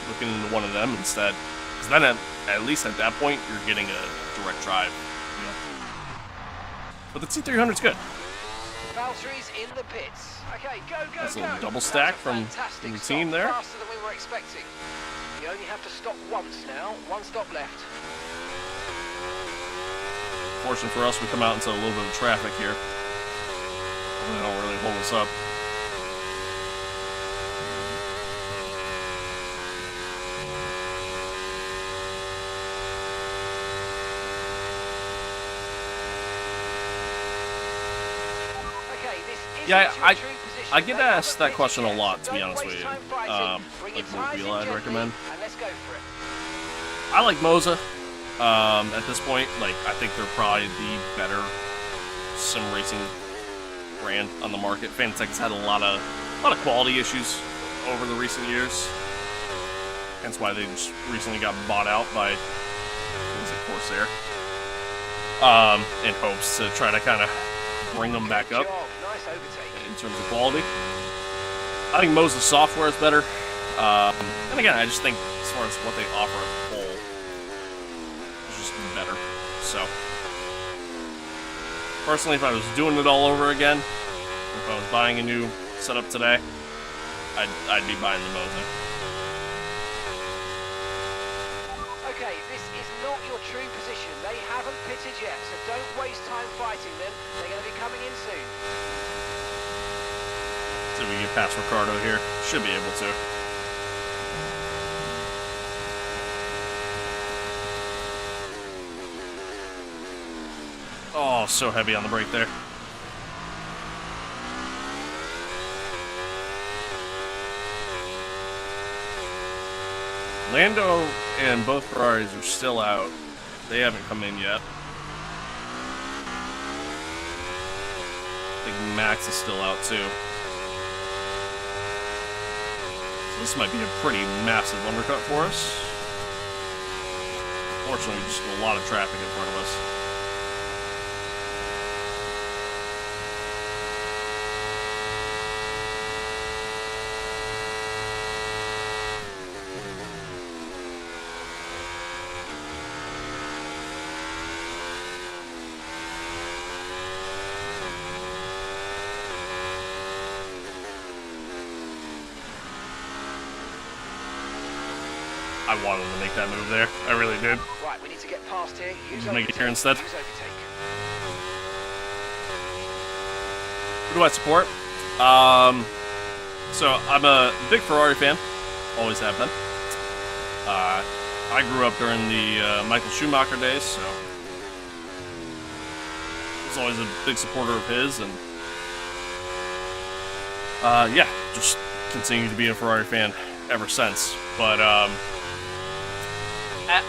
looking into one of them instead, because then at least at that point you're getting a direct drive. You know? But the T300's good. Valtteri's in the pits. Okay, go. That's a little double stack from the team there. Faster than we were expecting. You only have to stop once now. One stop left. Fortunate for us, we come out into a little bit of traffic here. They don't really hold us up. Yeah, I get asked that question a lot, to be honest with you. Like what wheel I'd recommend. I like Moza. At this point, like I think they're probably the better sim racing brand on the market. Fanatec has had a lot of quality issues over the recent years. Hence why they just recently got bought out by Corsair. In hopes to try to kind of bring them back up in terms of quality. I think Moza's software is better. And again, I just think as far as what they offer as a whole, it's just better. So, personally, if I was doing it all over again, if I was buying a new setup today, I'd be buying the Moza. Okay, this is not your true position. They haven't pitted yet, so don't waste time fighting them. They're going to be coming in soon. See if we get past Ricardo here. Should be able to. Oh, so heavy on the brake there. Lando and both Ferraris are still out. They haven't come in yet. I think Max is still out too. So this might be a pretty massive undercut for us. Fortunately, just a lot of traffic in front of us. I wanted to make that move there. I really did. Right, we need to get past here. Use Just make it here overtake. instead. Use overtake. Who do I support? So I'm a big Ferrari fan. Always have been. I grew up during the Michael Schumacher days, so I was always a big supporter of his, and yeah, just continue to be a Ferrari fan ever since. But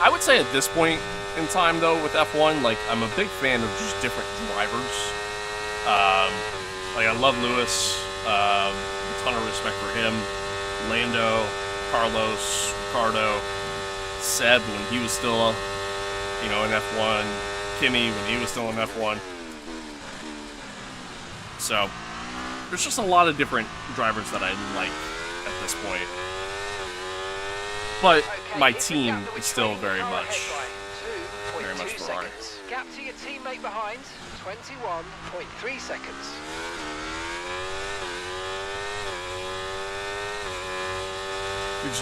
I would say at this point in time, though, with F1, like, I'm a big fan of just different drivers. Like, I love Lewis, a ton of respect for him, Lando, Carlos, Ricardo, Seb when he was still, you know, in F1, Kimi when he was still in F1. So, there's just a lot of different drivers that I like at this point. But Okay, my here's the team gap that we're is still trailing the very car much ahead by. very much 2.2 Ferrari. seconds. Gap to your teammate behind, 21.3 seconds.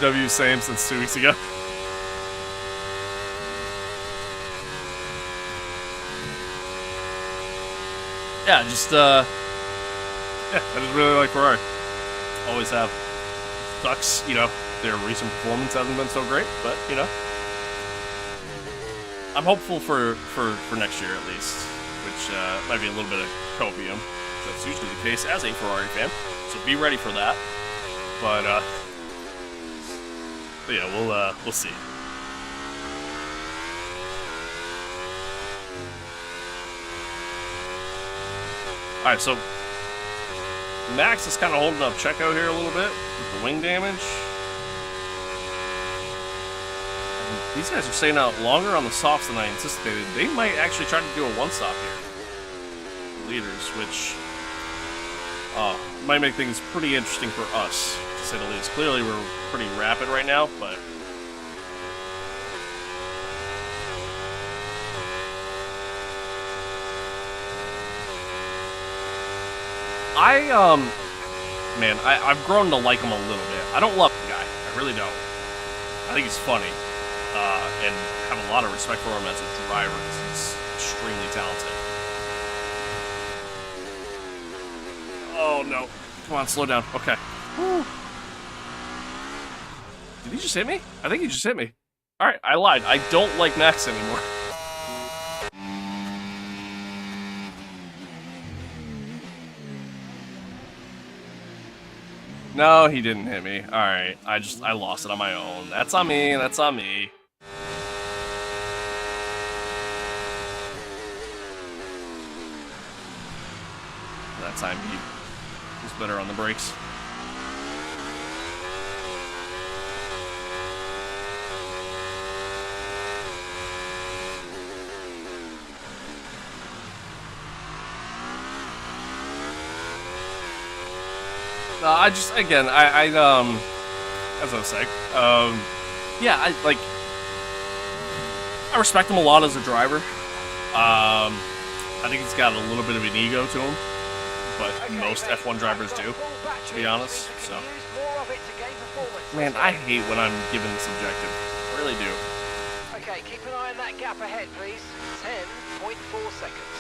HW same since 2 weeks ago. Yeah, I just really like Ferrari. Always have. Sucks, you know, their recent performance hasn't been so great, but, you know. I'm hopeful for next year at least, which might be a little bit of copium. That's usually the case as a Ferrari fan, so be ready for that. But yeah, we'll see. All right, so Max is kind of holding up Checo here a little bit with the wing damage. And these guys are staying out longer on the softs than I anticipated. They might actually try to do a one-stop here. Leaders, which might make things pretty interesting for us, to say the least. Clearly, we're pretty rapid right now, but I've grown to like him a little bit. I don't love the guy. I really don't. I think he's funny, and have a lot of respect for him as a driver because he's extremely talented. Oh no. Come on, slow down. Okay. Whew. Did he just hit me? I think he just hit me. Alright, I lied. I don't like Max anymore. No, he didn't hit me. Alright, I lost it on my own. That's on me, that's on me. That time he was better on the brakes. As I was saying, yeah, I respect him a lot as a driver. I think he's got a little bit of an ego to him, but most F1 drivers do, to be honest, so. Man, I hate when I'm given this objective. I really do. Okay, keep an eye on that gap ahead, please. 10.4 seconds.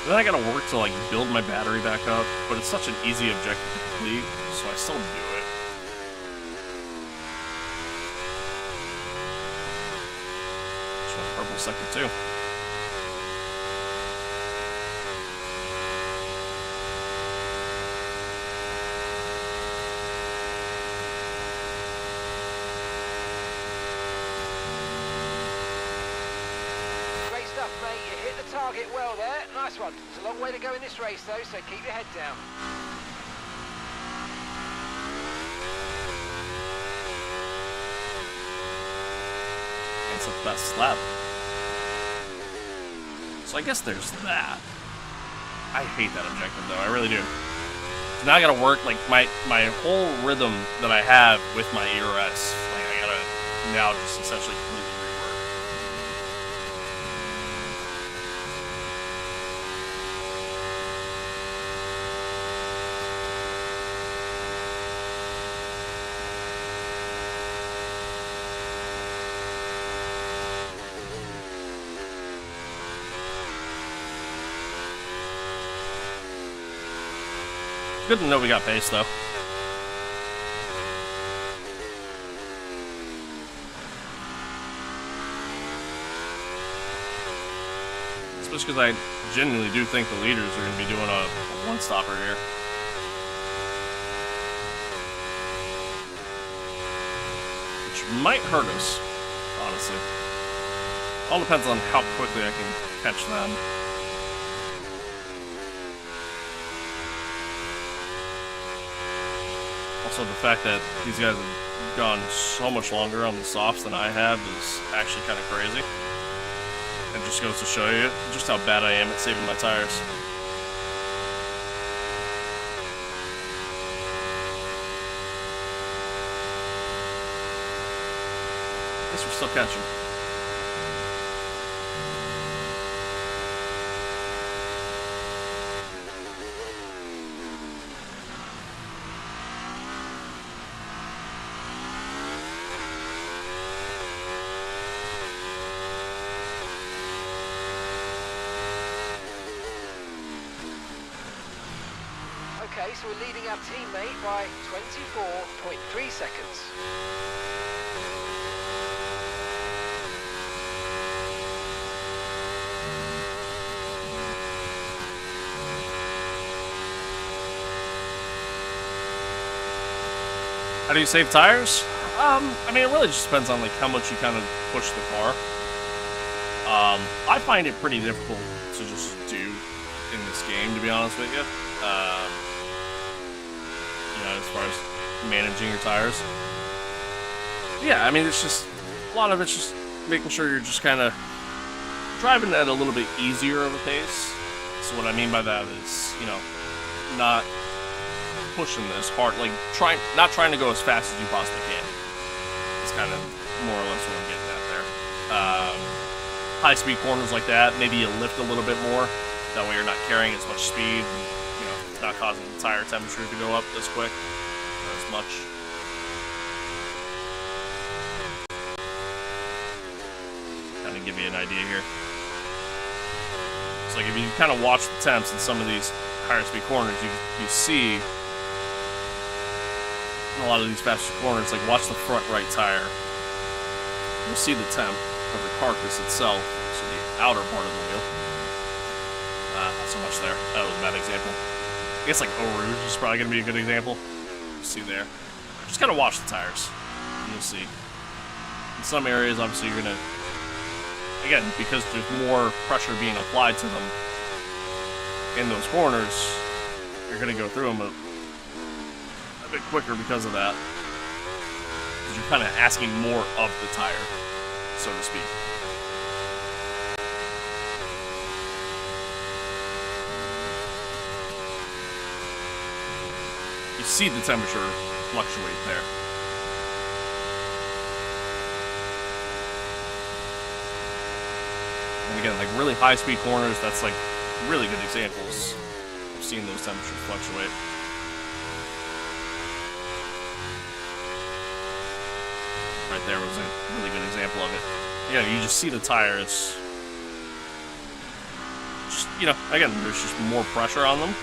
Then I gotta work to like build my battery back up, but it's such an easy objective to complete, so I still do it. Just want purple sector too. Great stuff, mate. You hit the target well there. Nice one. It's a long way to go in this race, though, so keep your head down. It's the best lap. So I guess there's that. I hate that objective though, I really do. So now I gotta work, like, my whole rhythm that I have with my ERS, like, I gotta now just essentially completely rework. Good to know we got pace, though. Especially because I genuinely do think the leaders are going to be doing a one-stopper here. Which might hurt us, honestly. All depends on how quickly I can catch them. Also, the fact that these guys have gone so much longer on the softs than I have is actually kind of crazy. It just goes to show you just how bad I am at saving my tires. I guess we're still catching. Okay, so we're leading our teammate by 24.3 seconds. How do you save tires? I mean, it really just depends on like how much you kind of push the car. I find it pretty difficult to just do in this game, to be honest with you. You know, as far as managing your tires. Yeah, I mean, it's just a lot of it's just making sure you're just kind of driving at a little bit easier of a pace. So what I mean by that is, you know, not pushing this hard, like not trying to go as fast as you possibly can. It's kind of more or less what I'm getting at there. High-speed corners like that, maybe you lift a little bit more. That way you're not carrying as much speed, and, you know, it's not causing the tire temperature to go up this quick, not as much. Kind of give you an idea here. It's like if you kind of watch the temps in some of these higher speed corners, you see in a lot of these faster corners, like watch the front right tire. You'll see the temp of the carcass itself, so the outer part of the wheel. Not so much there. That was a bad example. I guess like Eau Rouge is probably going to be a good example. You see there. Just kind of watch the tires, and you'll see. In some areas, obviously, you're going to, again, because there's more pressure being applied to them in those corners, you're going to go through them a bit quicker because of that. Because you're kind of asking more of the tire, so to speak. You see the temperature fluctuate there. And again, like really high speed corners, that's like really good examples of seeing those temperatures fluctuate. Right there was a really good example of it. Yeah, you just see the tires just you know, again, there's just more pressure on them,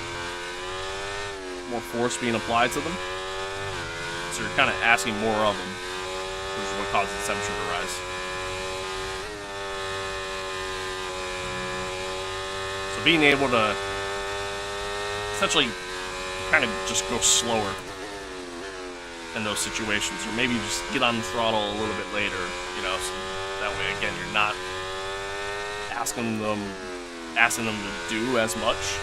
more force being applied to them. So you're kind of asking more of them, which is what causes the temperature to rise. So being able to essentially kind of just go slower in those situations, or maybe just get on the throttle a little bit later, you know, so that way, again, you're not asking them to do as much,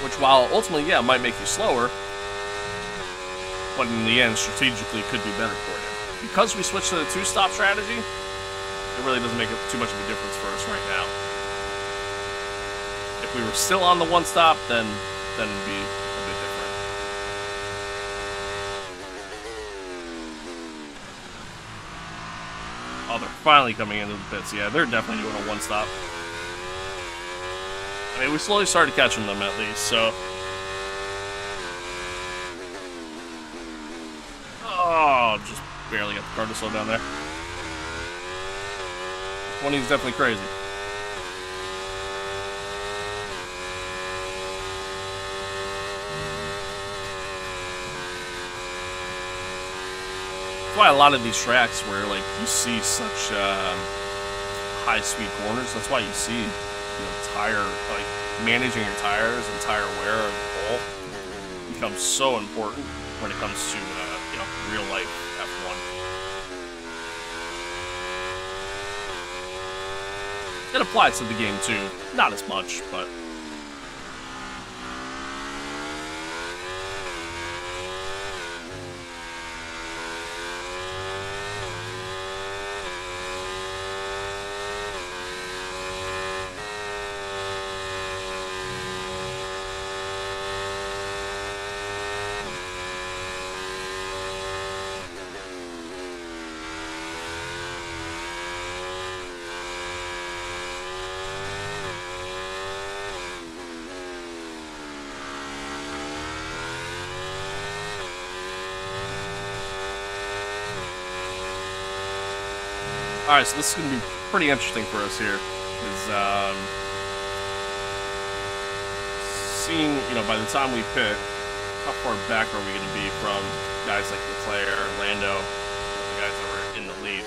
which, while ultimately, yeah, might make you slower, but in the end, strategically, could be better for you. Because we switched to the two-stop strategy, it really doesn't make too much of a difference for us right now. If we were still on the one-stop, then it'd be a bit different. Oh, they're finally coming into the pits. Yeah, they're definitely doing a one-stop. I mean, we slowly started catching them at least, so. Oh, just barely got the car to slow down there. 20 is definitely crazy. That's why a lot of these tracks where, like, you see such high-speed corners, that's why you see, you know, tire, like, managing your tires and tire wear and all becomes so important when it comes to, you know, real-life F1. It applies to the game, too. Not as much, but... Alright, so this is going to be pretty interesting for us here, is seeing, you know, by the time we pit, how far back are we going to be from guys like Leclerc, Lando, the guys that were in the lead.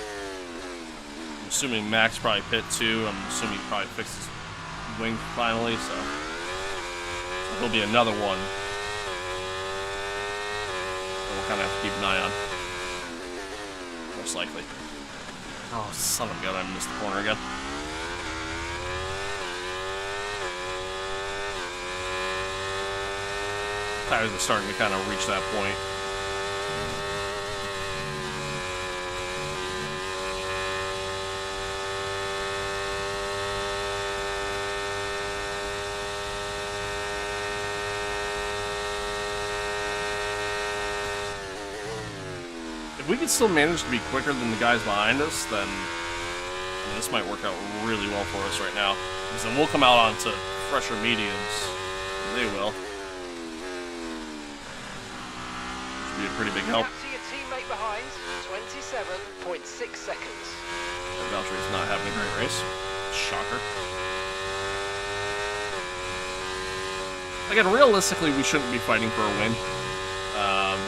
I'm assuming Max probably pit too. I'm assuming he probably fixed his wing finally, so he'll be another one that we'll kind of have to keep an eye on, most likely. Oh, son of a gun, I missed the corner again. Tires are starting to kind of reach that point. If we can still manage to be quicker than the guys behind us, then this might work out really well for us right now. Because then we'll come out onto fresher mediums. They will. Should be a pretty big help. To your teammate behind, 27.6 seconds. Valtteri's not having a great race. Shocker. Again, realistically, we shouldn't be fighting for a win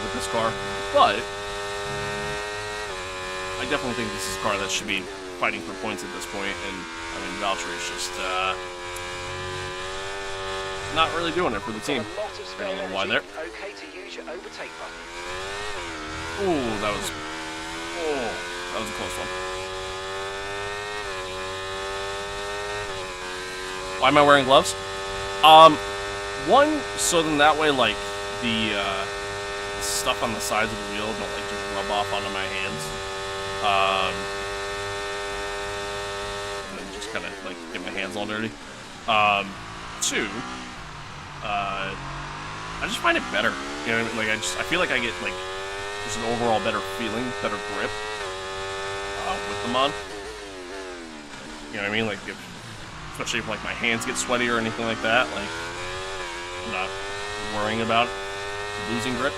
with this car, but I definitely think this is a car that should be fighting for points at this point, and I mean, Valtteri's just not really doing it for the team. A little wide there. Okay to use your overtake button. Ooh, that was a close one. Why am I wearing gloves? One, so then that way, like, the stuff on the sides of the wheel don't, like, just rub off onto my hands. And then just kind of, like, get my hands all dirty. Two, I just find it better. You know what I mean? Like, I feel like I get, like, just an overall better feeling, better grip with them on. You know what I mean? Like, especially if, like, my hands get sweaty or anything like that, like, I'm not worrying about losing grip.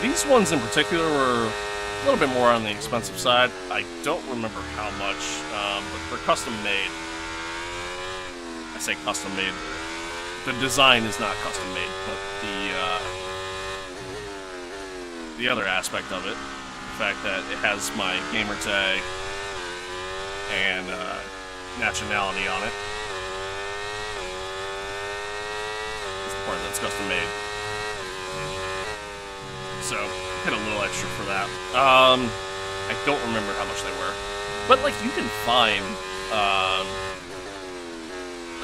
These ones in particular were a little bit more on the expensive side. I don't remember how much, but they're custom made. I say custom made. The design is not custom made, but the other aspect of it, the fact that it has my gamer tag and nationality on it, is the part that's custom made. So, hit a little extra for that. I don't remember how much they were. But, like, you can find,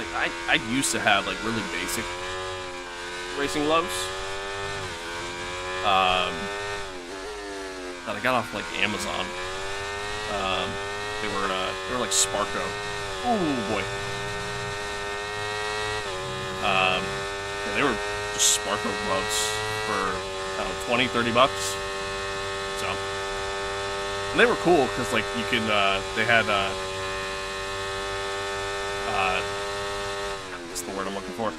like, I used to have, like, really basic racing gloves. That I got off, like, Amazon. They were like Sparko. Oh, boy. Yeah, they were just Sparko gloves for, I don't know, 20, 30 bucks. So, and they were cool because, like, you can, they had, what's the word I'm looking for?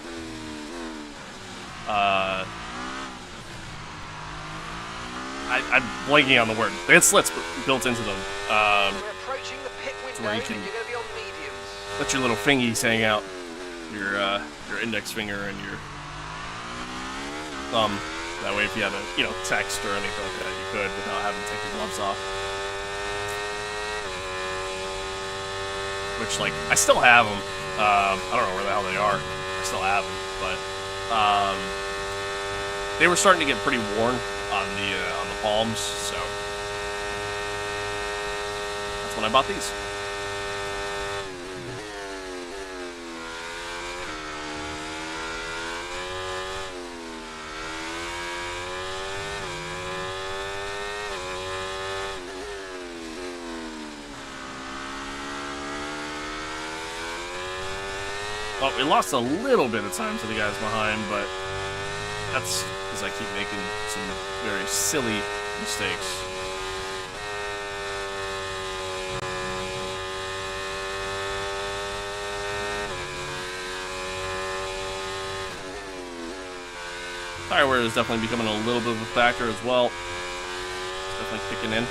I'm blanking on the word. They had slits built into them. We're approaching the pit window, where you and can you're going to be on mediums. let your little fingies hang out. Your index finger and your thumb. That way, if you had to, you know, text or anything like that, you could without having to take your gloves off. Which, like, I still have them. I don't know where the hell they are. I still have them, but they were starting to get pretty worn on the palms, so that's when I bought these. Well, we lost a little bit of time to the guys behind, but that's because I keep making some very silly mistakes. Tire wear is definitely becoming a little bit of a factor as well. It's definitely kicking in.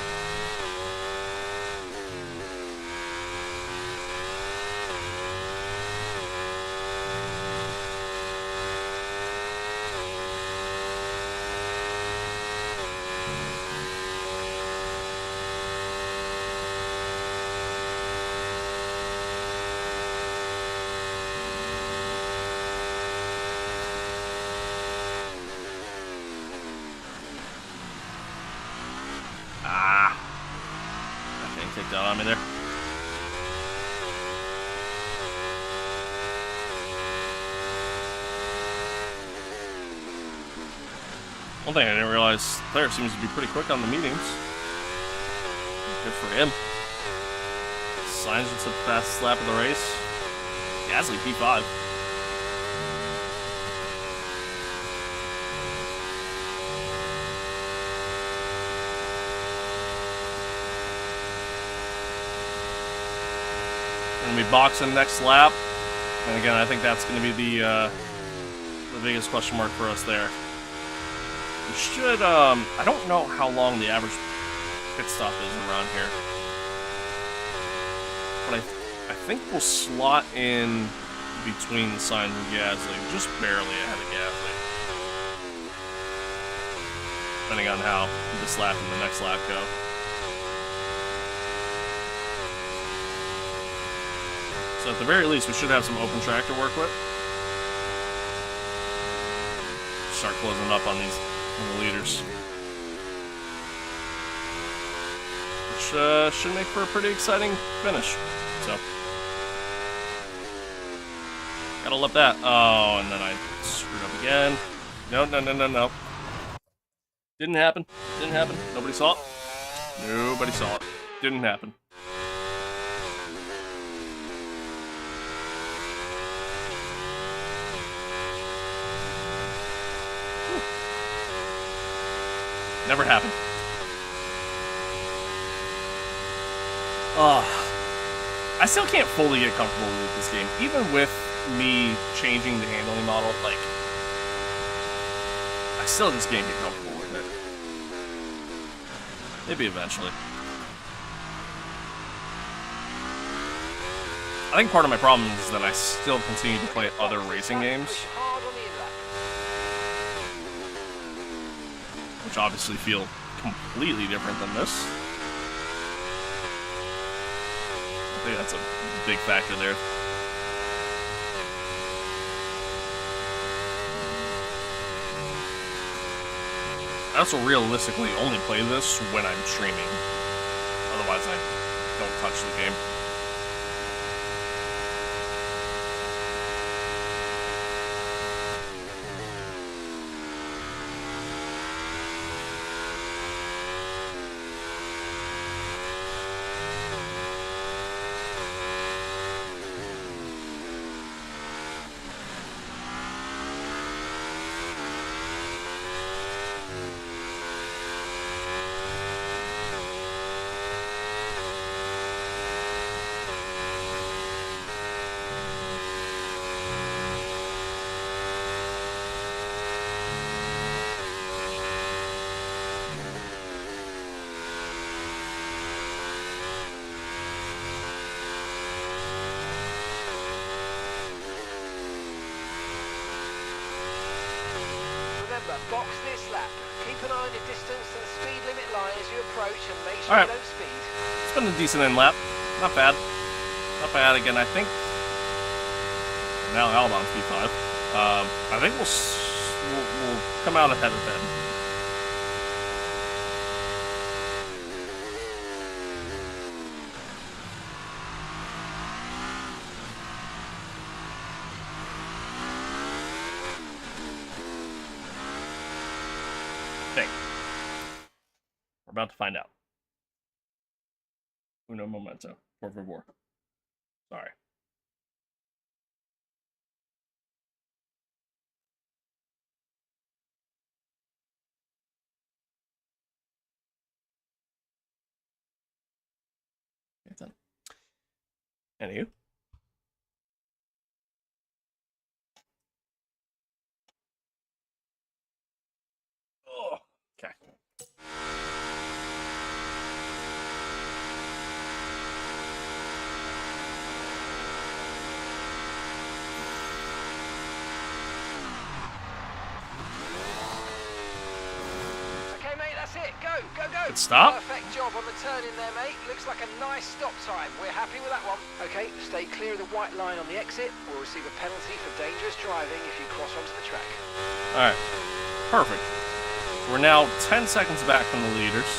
Take that on me there. One thing I didn't realize, Claire seems to be pretty quick on the mediums. Good for him. Signs it's the fastest lap of the race. Gasly P5. Gonna be boxing next lap, and again, I think that's gonna be the biggest question mark for us there. We should, I don't know how long the average pit stop is around here, but I think we'll slot in between Sainz and Gasly, just barely ahead of Gasly, depending on how this lap and the next lap go. So at the very least, we should have some open track to work with. Start closing up on the leaders. Which should make for a pretty exciting finish. So, gotta love that. Oh, and then I screwed up again. No. Didn't happen. Didn't happen. Nobody saw it. Nobody saw it. Didn't happen. Never happened. I still can't fully get comfortable with this game. Even with me changing the handling model, like, I still just can't get comfortable with it. Maybe eventually. I think part of my problem is that I still continue to play other racing games, which obviously feel completely different than this. I think that's a big factor there. I also realistically only play this when I'm streaming. Otherwise, I don't touch the game. Box this lap. Keep an eye on your distance and speed limit line as you approach and make sure you don't speed. It's been a decent end lap. Not bad. Not bad. Again, I think now Alabama's P5. I think we'll come out ahead of them. We're about to find out. Uno momento, por favor. Sorry. Anywho. Oh, okay. Good stop. Perfect job on the turn in there, mate. Looks like a nice stop time. We're happy with that one. Okay, stay clear of the white line on the exit. We'll receive a penalty for dangerous driving if you cross onto the track. Alright. Perfect. We're now 10 seconds back from the leaders.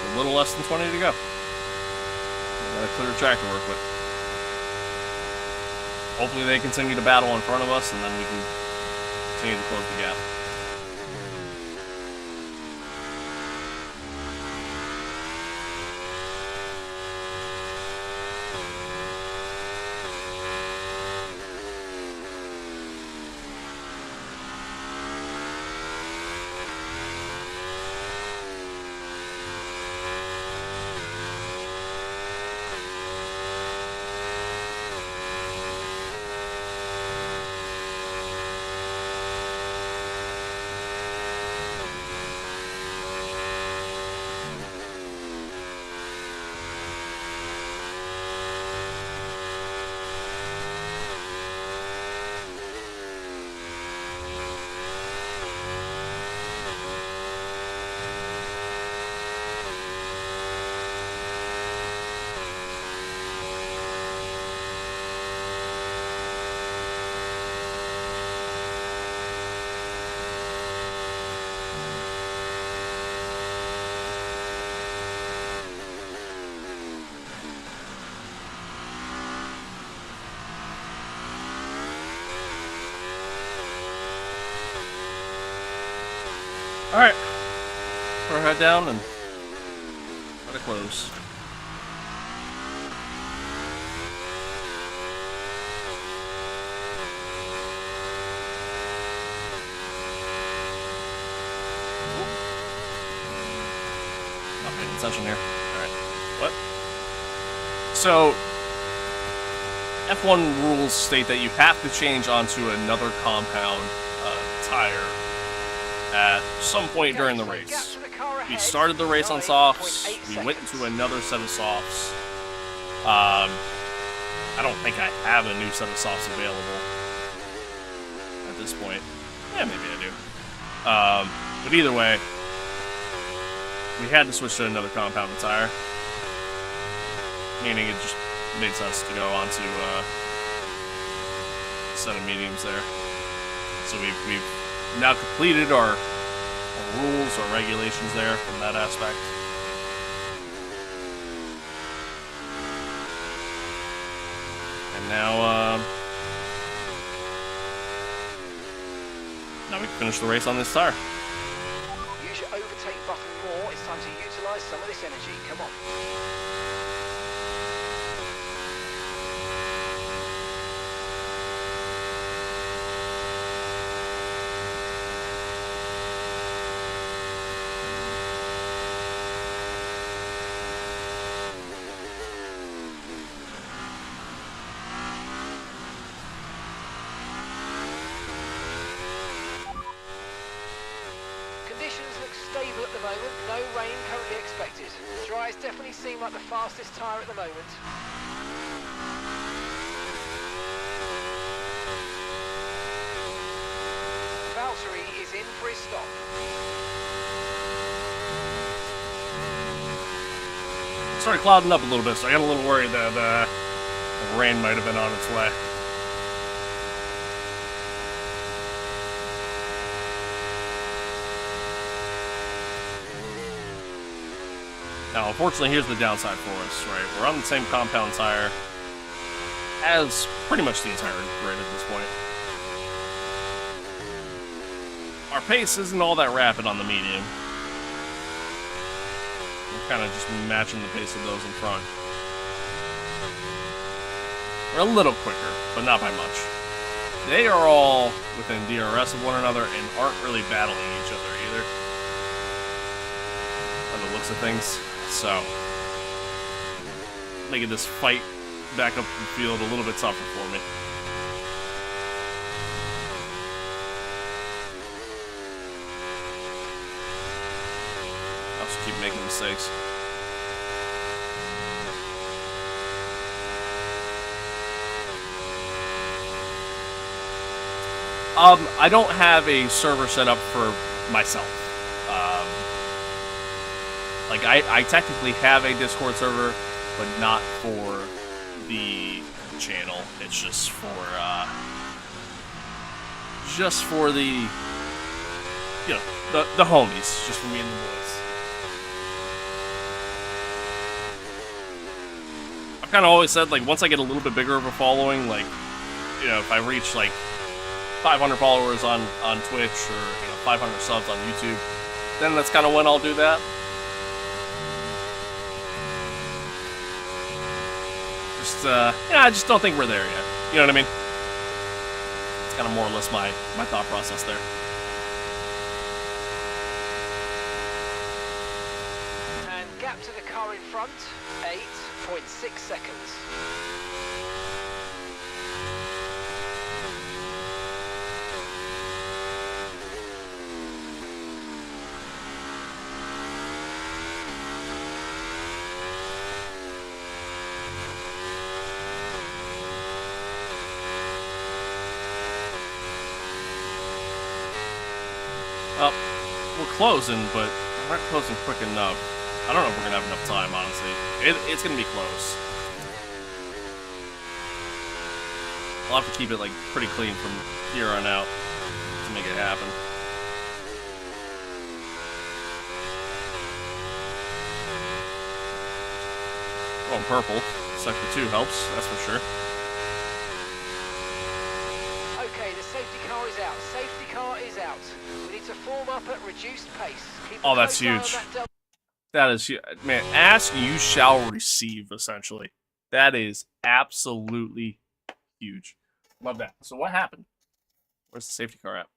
A little less than 20 to go. We've got a clear track to work with. Hopefully they continue to battle in front of us, and then we can continue to close the gap. Alright. Put our head down and let it close. Not paying attention here. Alright. What? So, F1 rules state that you have to change onto another compound tire at some point during the race. We started the race on softs. We went into another set of softs. I don't think I have a new set of softs available at this point. Yeah, maybe I do. But either way, we had to switch to another compounded tire, meaning it just made sense to go onto a set of mediums there. So we've now completed our rules or regulations there from that aspect. And now we can finish the race on this tire. Use your overtake button more. It's time to utilize some of this energy. Come on. Stable at the moment, no rain currently expected. Dries definitely seem like the fastest tyre at the moment. Valtteri is in for his stop. It started clouding up a little bit, so I got a little worried that the rain might have been on its way. Now, unfortunately, here's the downside for us, right? We're on the same compound tire as pretty much the entire grid at this point. Our pace isn't all that rapid on the medium. We're kind of just matching the pace of those in front. We're a little quicker, but not by much. They are all within DRS of one another and aren't really battling each other either, by the looks of things. So, making this fight back up the field a little bit tougher for me. I also keep making mistakes. I don't have a server set up for myself. Like, I technically have a Discord server, but not for the channel. It's just for the, you know, the homies, just for me and the boys. I've kind of always said, like, once I get a little bit bigger of a following, like, you know, if I reach, like, 500 followers on Twitch or, you know, 500 subs on YouTube, then that's kind of when I'll do that. Yeah, I just don't think we're there yet. You know what I mean? It's kind of more or less my thought process there. And gap to the car in front, 8.6 seconds. Well, we're closing, but we're not closing quick enough. I don't know if we're going to have enough time, honestly. It's going to be close. I'll have to keep it, like, pretty clean from here on out to make it happen. Oh, purple. Sector 2 helps, that's for sure. Okay, the safety car is out. Safety car is out. We need to form up at reduced pace. Oh, that's huge. That is huge. Man, ask, you shall receive, essentially. That is absolutely huge. Love that. So what happened? Where's the safety car at?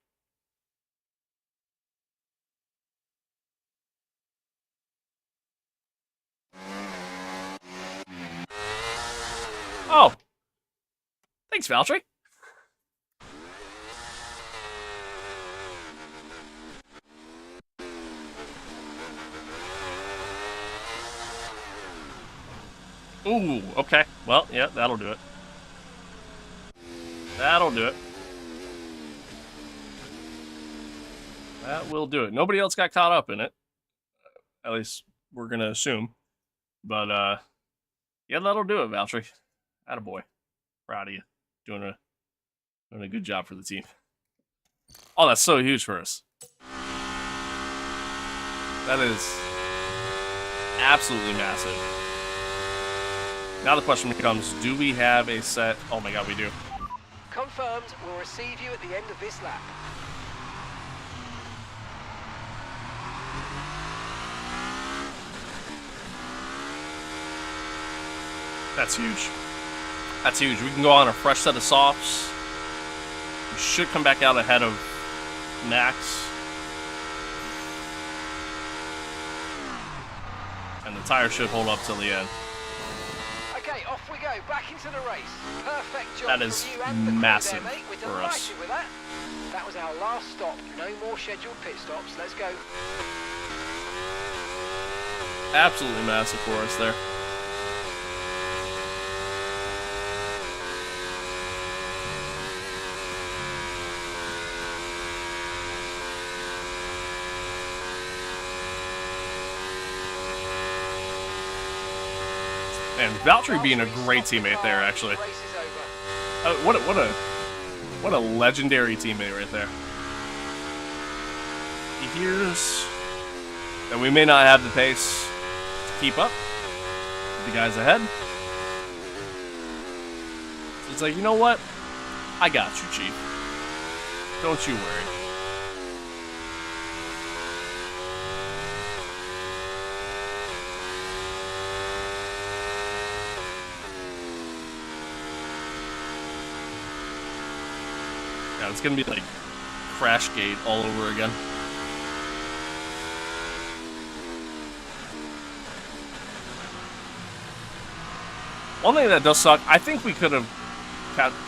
Oh. Thanks, Valtteri. Ooh, okay. Well, yeah, that'll do it. That'll do it. That will do it. Nobody else got caught up in it. At least we're going to assume. But, yeah, that'll do it, Valtteri. Attaboy. Proud of you. Doing a good job for the team. Oh, that's so huge for us. That is absolutely massive. Now the question becomes, do we have a set? Oh my god, we do. Confirmed, we'll receive you at the end of this lap. That's huge. That's huge. We can go on a fresh set of softs. We should come back out ahead of Max. And the tire should hold up till the end. Okay, off we go, back into the race. Perfect job. That is from you and the crew massive there, mate. We're for us. delighted with that. That was our last stop. No more scheduled pit stops. Let's go. Absolutely massive for us there. And Valtteri being a great teammate there, actually. What a legendary teammate right there. He hears that we may not have the pace to keep up with the guys ahead. So it's like, you know what? I got you, Chief. Don't you worry. Yeah, it's gonna be like Crashgate all over again. One thing that does suck, I think we could have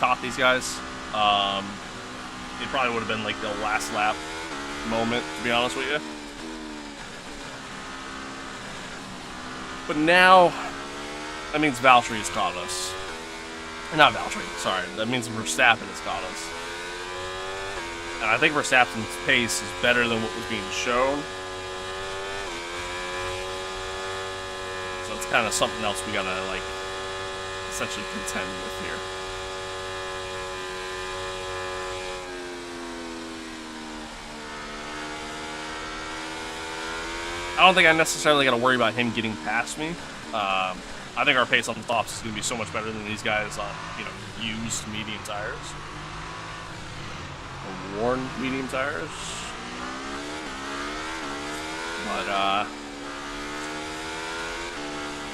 caught these guys. It probably would have been like the last lap moment, to be honest with you. But now, that means Valtteri has caught us. Not Valtteri, sorry. That means Verstappen has caught us. And I think Verstappen's pace is better than what was being shown. So it's kind of something else we gotta, like, essentially contend with here. I don't think I necessarily gotta worry about him getting past me. I think our pace on the tops is gonna be so much better than these guys on, you know, used medium tires. Worn medium tires. But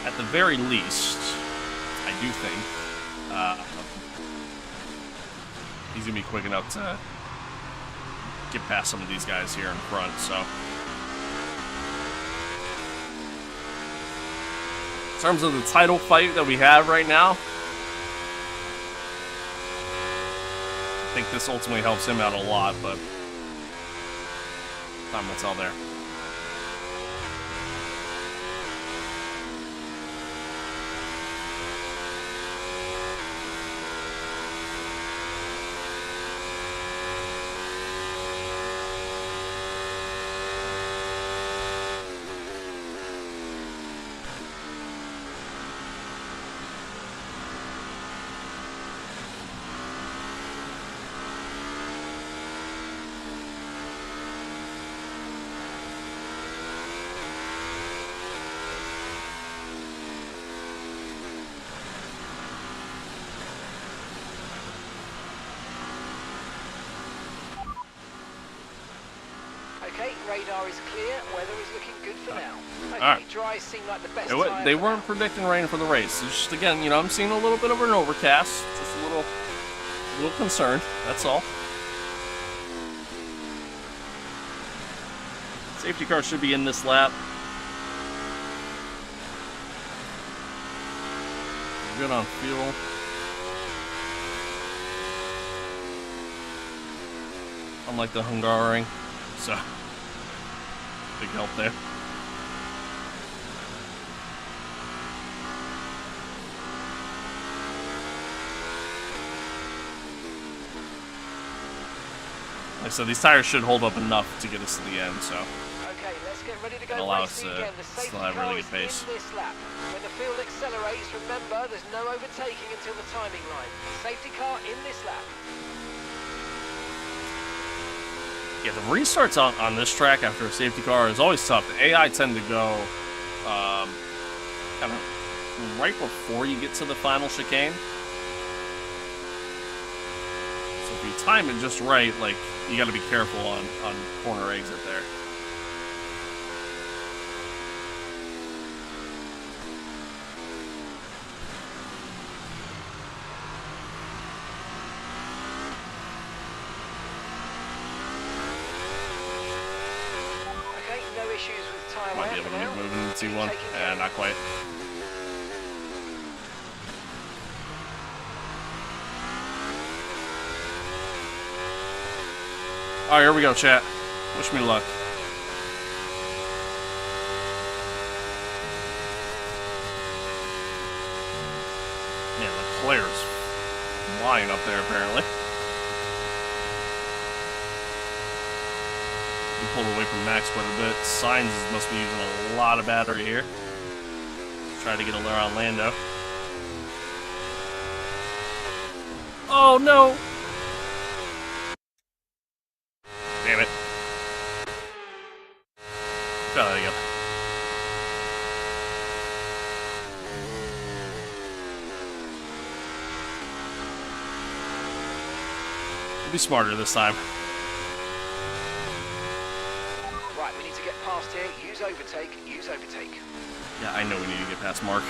at the very least, I do think he's gonna be quick enough to get past some of these guys here in front. So in terms of the title fight that we have right now, I think this ultimately helps him out a lot, but time will tell there. Okay, radar is clear. Weather is looking good for now. Okay, Alright. dries seem like the best They time weren't for now. predicting rain for the race. It's just, again, you know, I'm seeing a little bit of an overcast. Just a little concerned. That's all. Safety car should be in this lap. Good on fuel. Unlike the Hungaroring, so big help there. Like I said, these tires should hold up enough to get us to the end, so Okay, let's get ready to go and allow us racing to again. The safety still have car really is good pace. in this lap. When the field accelerates, remember there's no overtaking until the timing line. Safety car in this lap. Yeah, the restarts on this track after a safety car is always tough. The AI tend to go kind of right before you get to the final chicane. So if you time it just right, like, you got to be careful on corner exit there. Okay, no issues with tyre Might wear be able for to now. get moving in T1. Taking care. Not quite. Alright, here we go, chat. Wish me luck. Man, Leclerc's flying up there, apparently. He pulled away from Max quite a bit. Sainz must be using a lot of battery here. Try to get a lure on Lando. Oh, no! Damn it. Try that again. Be smarter this time. Right, we need to get past here. Use overtake. Use overtake. Yeah, I know we need to get past Mark.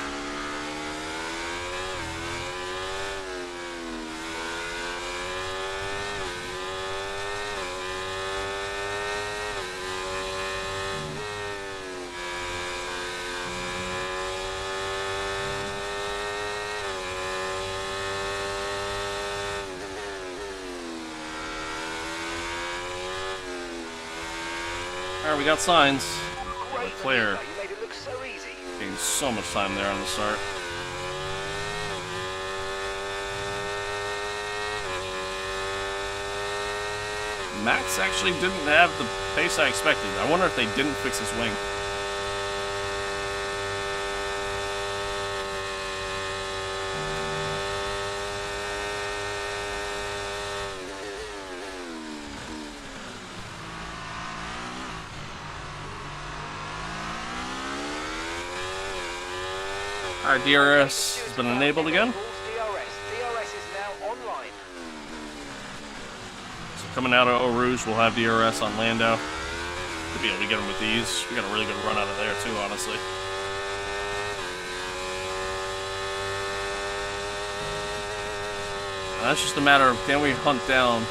Alright, we got signs. Great Leclerc maneuver. You made it look so easy. gained so much time there on the start. Max actually didn't have the pace I expected. I wonder if they didn't fix his wing. Alright, DRS has been enabled again. DRS is now online. So coming out of Eau Rouge, we'll have DRS on Lando. Could be able to get him with these. We got a really good run out of there too, honestly. Now that's just a matter of, can we hunt down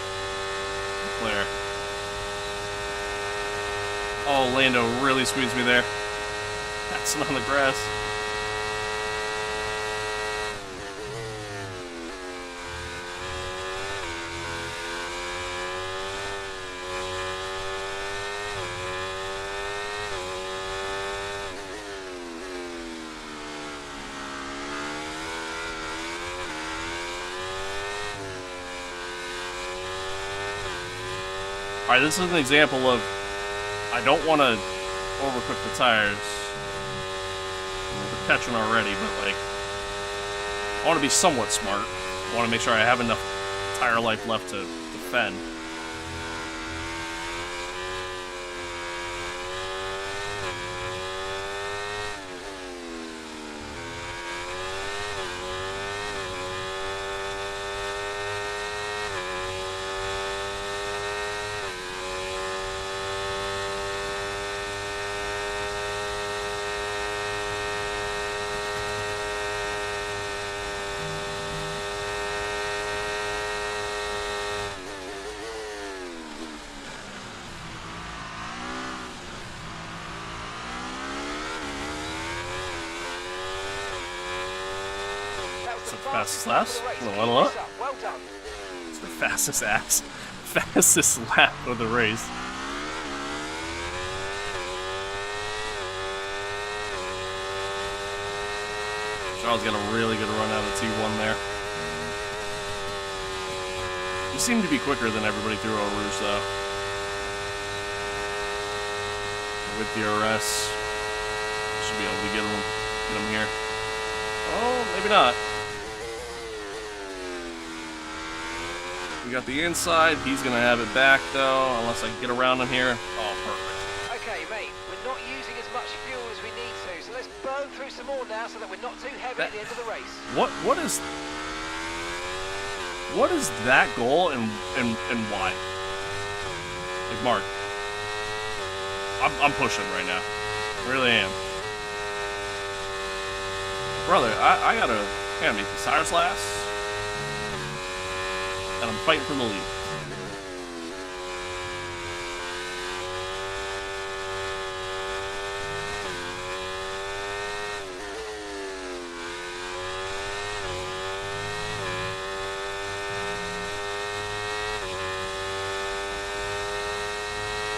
Leclerc? Oh, Lando really squeezed me there. That's on the grass. Alright, this is an example of, I don't want to overcook the tires. They're catching already, but like, I want to be somewhat smart. I want to make sure I have enough tire life left to defend. It's the fastest lap. Well done. It's the fastest fastest lap of the race. Charles got a really good run out of T1 there. You seem to be quicker than everybody through Eau Rouge, though. With DRS, should be able to get them here. Oh, maybe not. We got the inside. He's gonna have it back though, unless I can get around him here. Oh, perfect. Okay, mate, we're not using as much fuel as we need to, so let's burn through some more now so that we're not too heavy at the end of the race. What is that goal and why? Like, Mark, I'm pushing right now. I really am. Brother, I gotta make these tires last. And I'm fighting for the lead.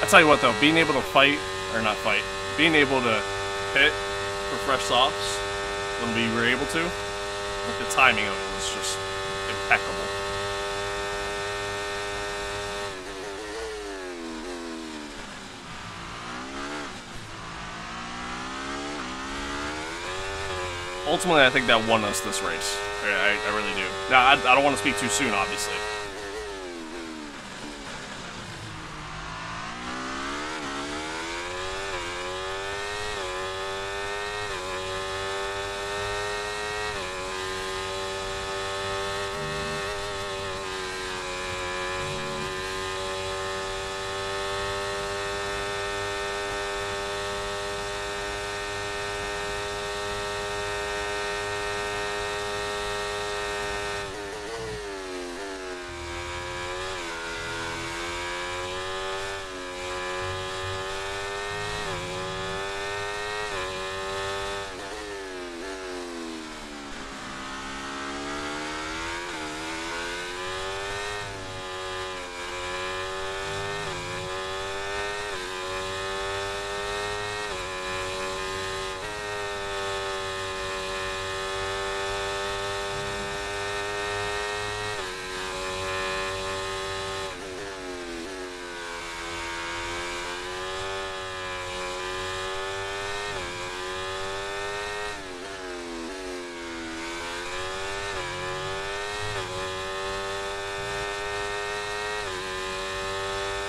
I tell you what though, being able to being able to hit for fresh softs when we were able to, the timing of it was just impeccable. Ultimately, I think that won us this race. I really do. Now, I don't want to speak too soon, obviously.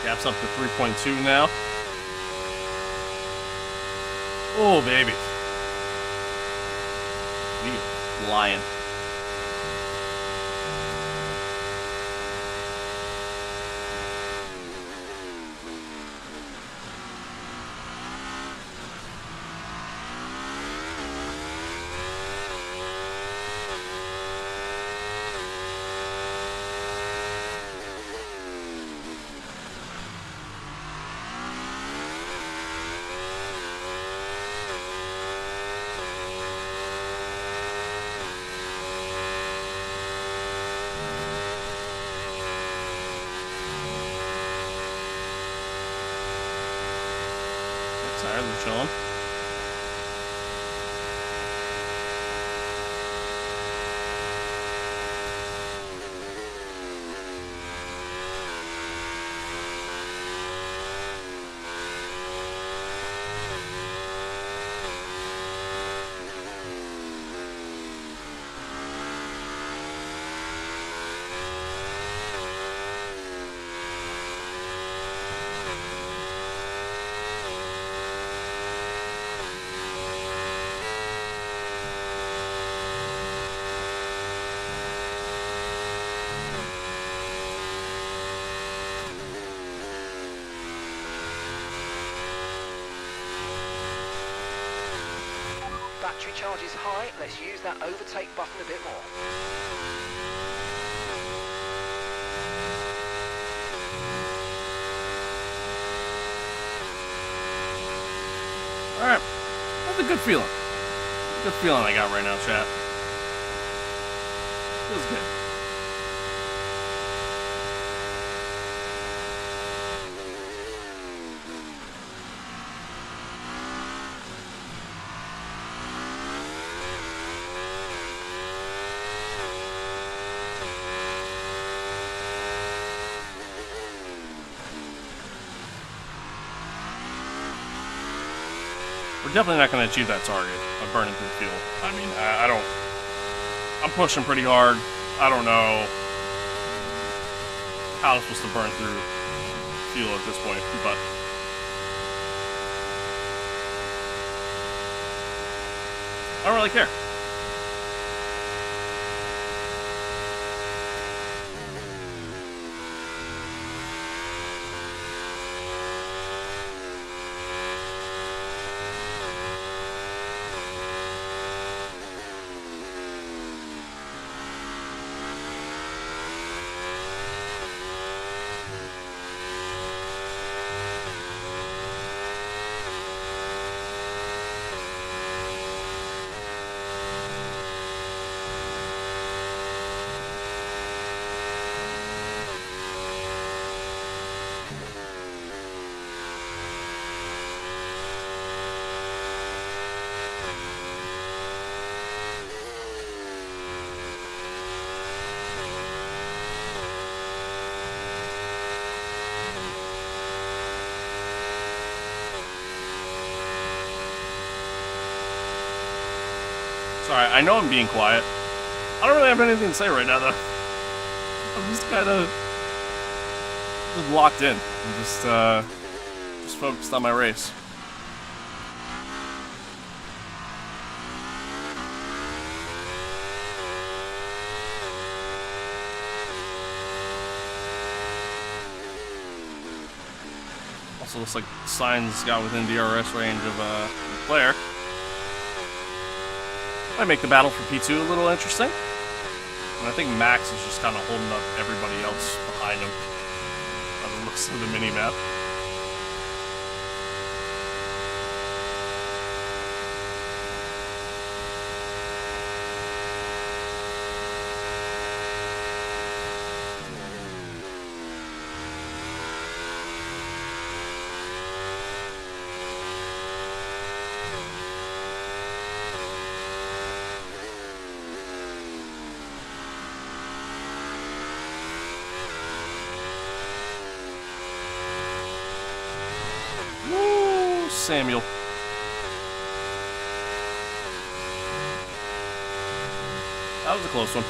Gaps up to 3.2 now. Oh, baby. We are flying. Tires are chilling. Battery charge is high, let's use that overtake button a bit more. Alright, that's a good feeling. Good feeling I got right now, chat. Feels good. We're definitely not going to achieve that target of burning through fuel. I mean, I don't... I'm pushing pretty hard. I don't know how I'm supposed to burn through fuel at this point, but... I don't really care. Sorry, I know I'm being quiet. I don't really have anything to say right now, though. I'm just kind of locked in. I'm just focused on my race. Also looks like Sainz got within DRS range of Leclerc. Might make the battle for P2 a little interesting. And I think Max is just kind of holding up everybody else behind him as it looks through the mini-map. Samuel. That was a close one.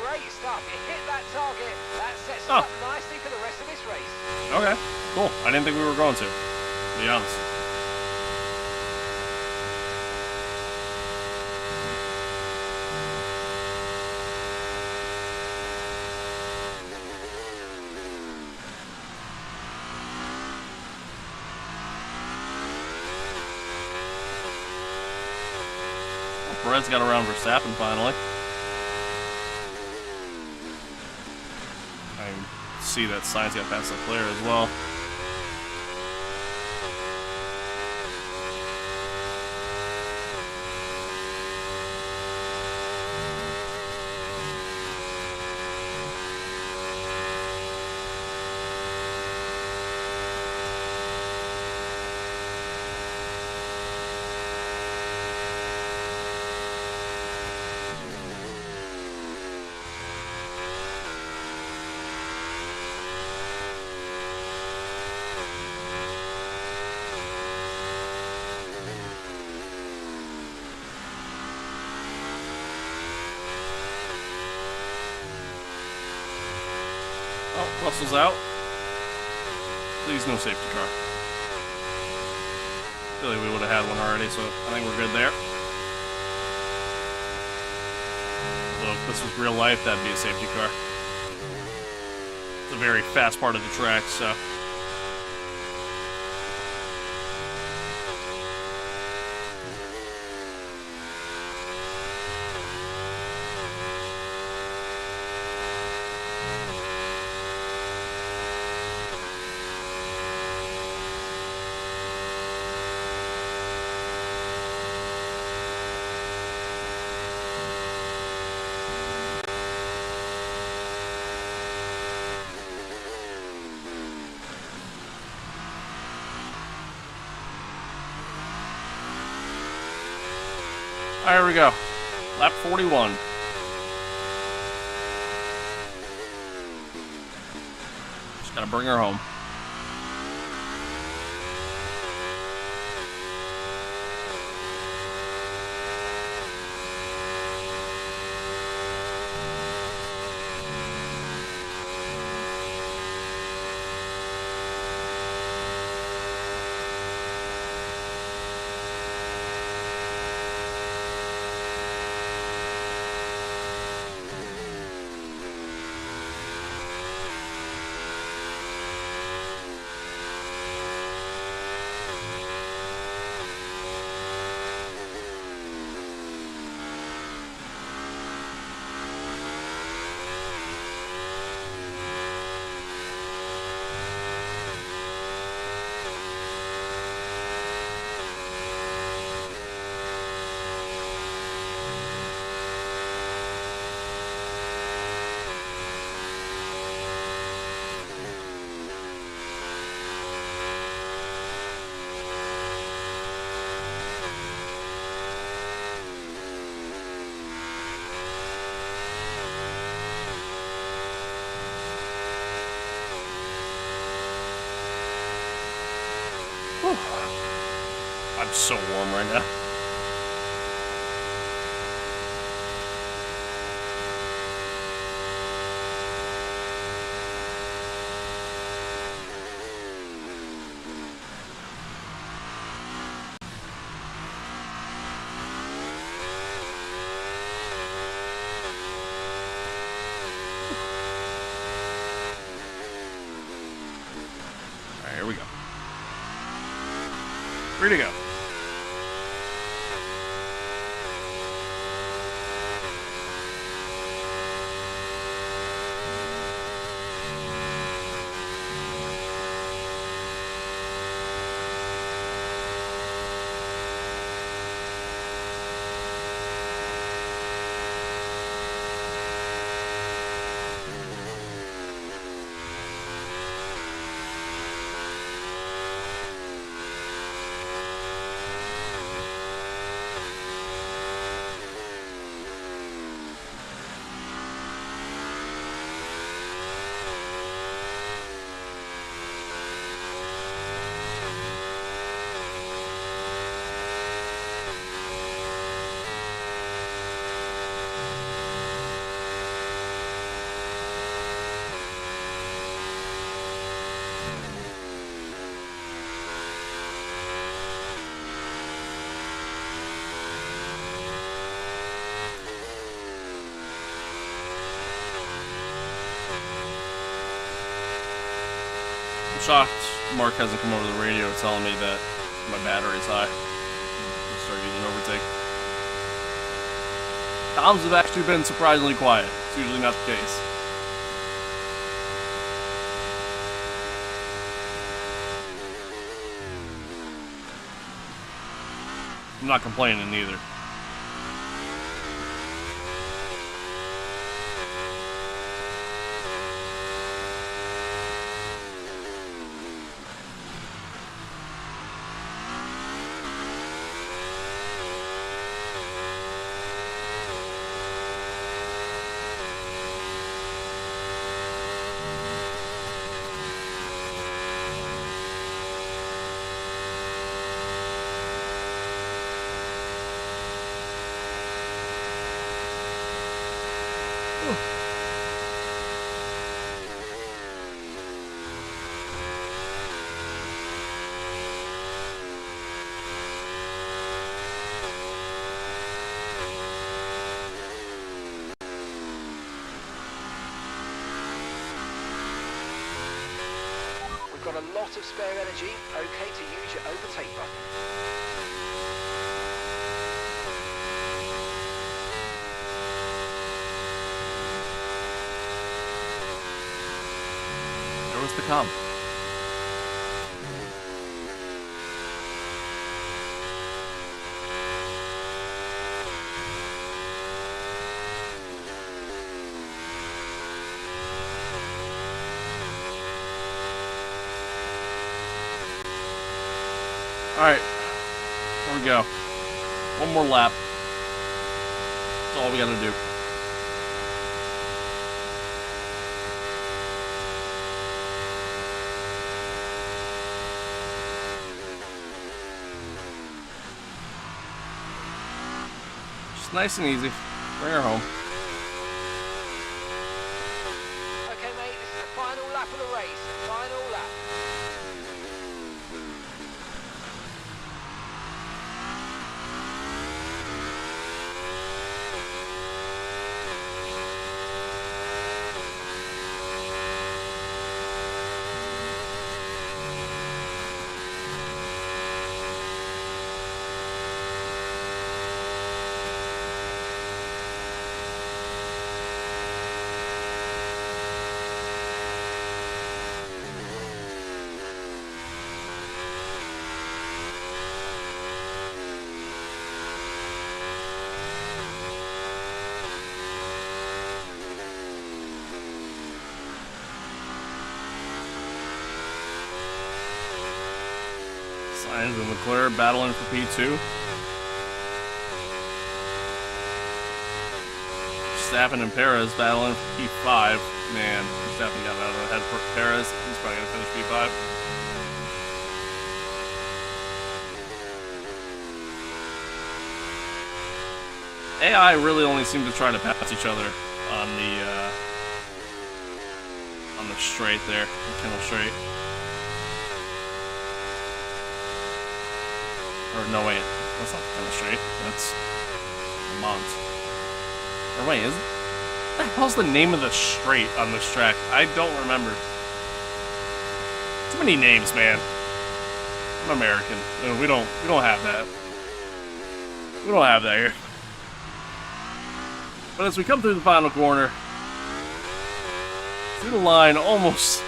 Great stuff. You hit that target. That sets us up nicely for the rest of this race. Okay, cool. I didn't think we were going to be honest. Well, Perez got around Verstappen finally. See that Sainz got past Leclerc as well. Oh, Russell's out. Please no safety car. I feel like we would have had one already, so I think we're good there. Although if this was real life, that'd be a safety car. It's a very fast part of the track, so... Alright, here we go. Lap 41. Just gotta bring her home. Whew. I'm so warm right now. Alright, here we go. Free to go. I'm shocked Mark hasn't come over the radio telling me that my battery's high. I'm start getting an overtake. Comms have actually been surprisingly quiet. It's usually not the case. I'm not complaining either. We've got a lot of spare energy, okay to use your overtake button. There was the comm. Alright, here we go. One more lap. all we gotta do. Just nice and easy. Bring her home. Okay, mate, this is the final lap of the race. Final lap. Sainz and Leclerc battling for P2. Verstappen and Perez battling for P5. Man, Verstappen got out of the head for Perez. He's probably going to finish P5. AI really only seem to try to pass each other on the straight there, the Kendall straight. Or no, wait, that's not the Kendall straight. That's Mont. Or wait, is it? What the hell's the name of the straight on this track? I don't remember. Too many names, man. I'm American. We don't have that. We don't have that here. But as we come through the final corner, through the line, almost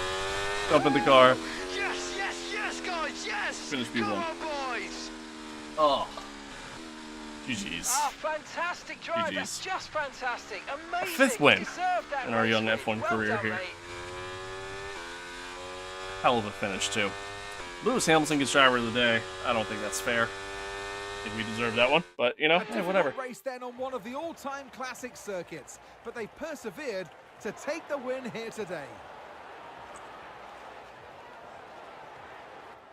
up in the car. Yes, yes, yes, guys, yes! Finish P1. Come on, boys! Oh. GG's. Ah, fantastic drive. GG's. That's just fantastic. Amazing. A fifth win Deserved that in our race young win. F1 Well career done, here. mate. Hell of a finish, too. Lewis Hamilton gets driver of the day. I don't think that's fair. I think we deserve that one, but, you know, A hey, difficult whatever. race then on one of the all-time classic circuits, but they persevered to take the win here today.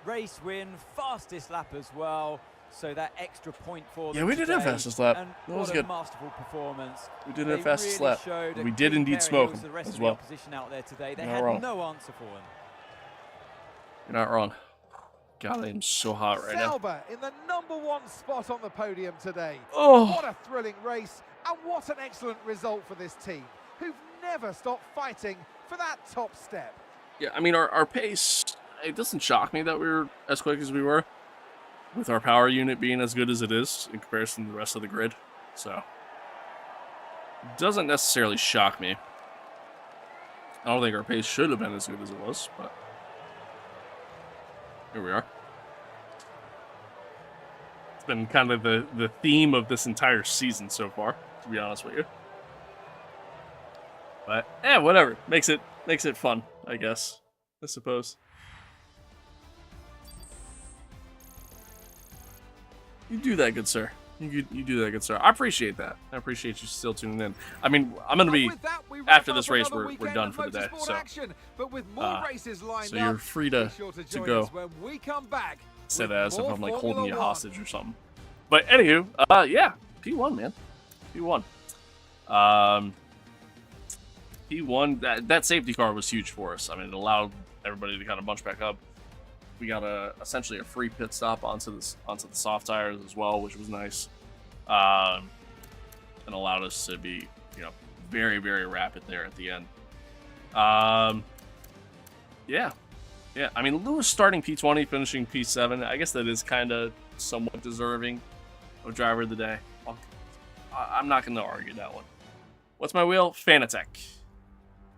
Race win, fastest lap as well. So that extra point for them. Yeah, we did have today. fastest lap. And That was what good. a masterful performance. We did They have fastest really lap. showed a We did clean indeed pair of smoke heels to him the rest as of well. the opposition out there today. They You're not had wrong. no answer for them. You're not wrong. God, I am so hot right now. Sauber in the #1 spot on the podium today. Oh. What a thrilling race, and what an excellent result for this team, who've never stopped fighting for that top step. Yeah, I mean, our pace, it doesn't shock me that we were as quick as we were, with our power unit being as good as it is in comparison to the rest of the grid. So, it doesn't necessarily shock me. I don't think our pace should have been as good as it was, but here we are. It's been kind of the theme of this entire season so far, to be honest with you. But, whatever. Makes it fun, I guess. I suppose. You do that, good sir. You do that, good sir. I appreciate that. I appreciate you still tuning in. I mean, I'm gonna be And with that, we wrap after up this race. another We're weekend done of for the day. motorsport So, action, but with more races lined so you're up, free be to sure to join go. us when we come back. Say with that as if more I'm like Formula holding you 1. hostage or something. But anywho, yeah, P1, man, P1. P1. That safety car was huge for us. I mean, it allowed everybody to kind of bunch back up. We got essentially a free pit stop onto the soft tires as well, which was nice. And allowed us to be, very, very rapid there at the end. Yeah. I mean, Lewis starting P20, finishing P7. I guess that is kind of somewhat deserving of driver of the day. I'm not going to argue that one. What's my wheel? Fanatec.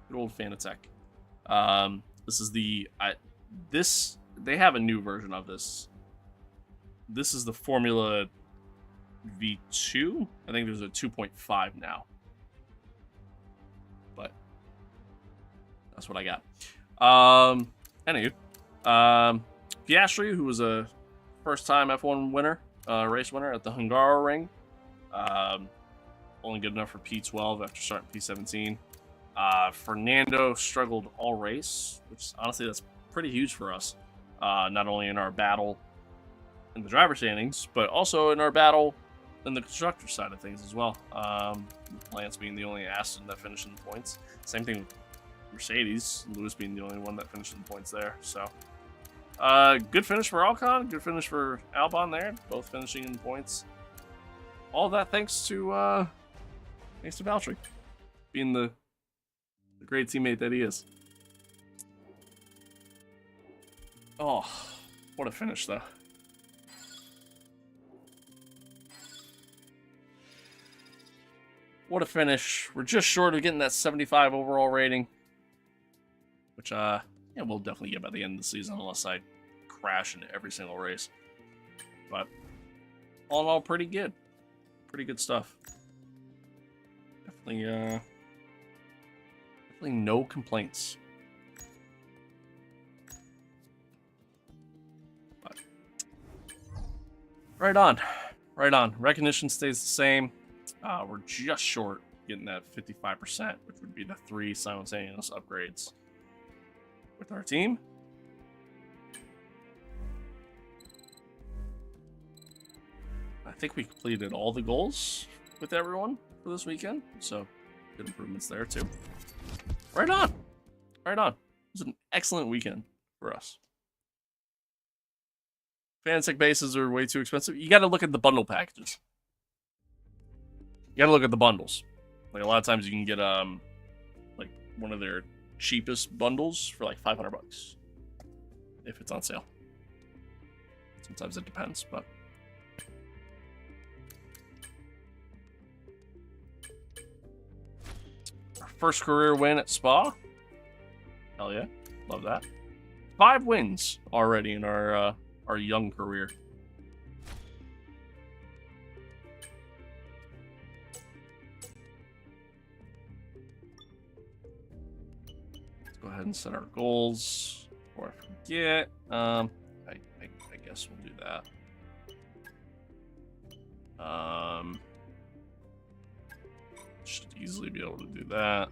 Good old Fanatec. This is they have a new version of this. This is the Formula V2. I think there's a 2.5 now. But that's what I got. Anywho, Piastri, who was a first-time F1 winner, race winner at the Hungaroring, only good enough for P12 after starting P17. Fernando struggled all race, which honestly that's pretty huge for us. Not only in our battle in the driver standings, but also in our battle in the constructor side of things as well. Lance being the only Aston that finished in the points. Same thing with Mercedes, Lewis being the only one that finished in the points there. So, good finish for Alcon, good finish for Albon there, both finishing in the points. All that thanks to Valtteri being the great teammate that he is. Oh, what a finish though. What a finish. We're just short of getting that 75 overall rating. Which, yeah, we'll definitely get by the end of the season unless I crash into every single race. But, all in all, pretty good. Pretty good stuff. Definitely no complaints. But, right on. Right on. Recognition stays the same. We're just short getting that 55%, which would be the 3 simultaneous upgrades with our team. I think we completed all the goals with everyone for this weekend, so good improvements there too. Right on. Right on. It was an excellent weekend for us. Fantastic bases are way too expensive. You got to look at the bundle packages. You gotta look at the bundles. Like a lot of times you can get like one of their cheapest bundles for like $500 if it's on sale. Sometimes it depends, but our first career win at Spa. Hell yeah, love that. 5 wins already in our young career. Go ahead and set our goals before I forget. I guess we'll do that. Should easily be able to do that.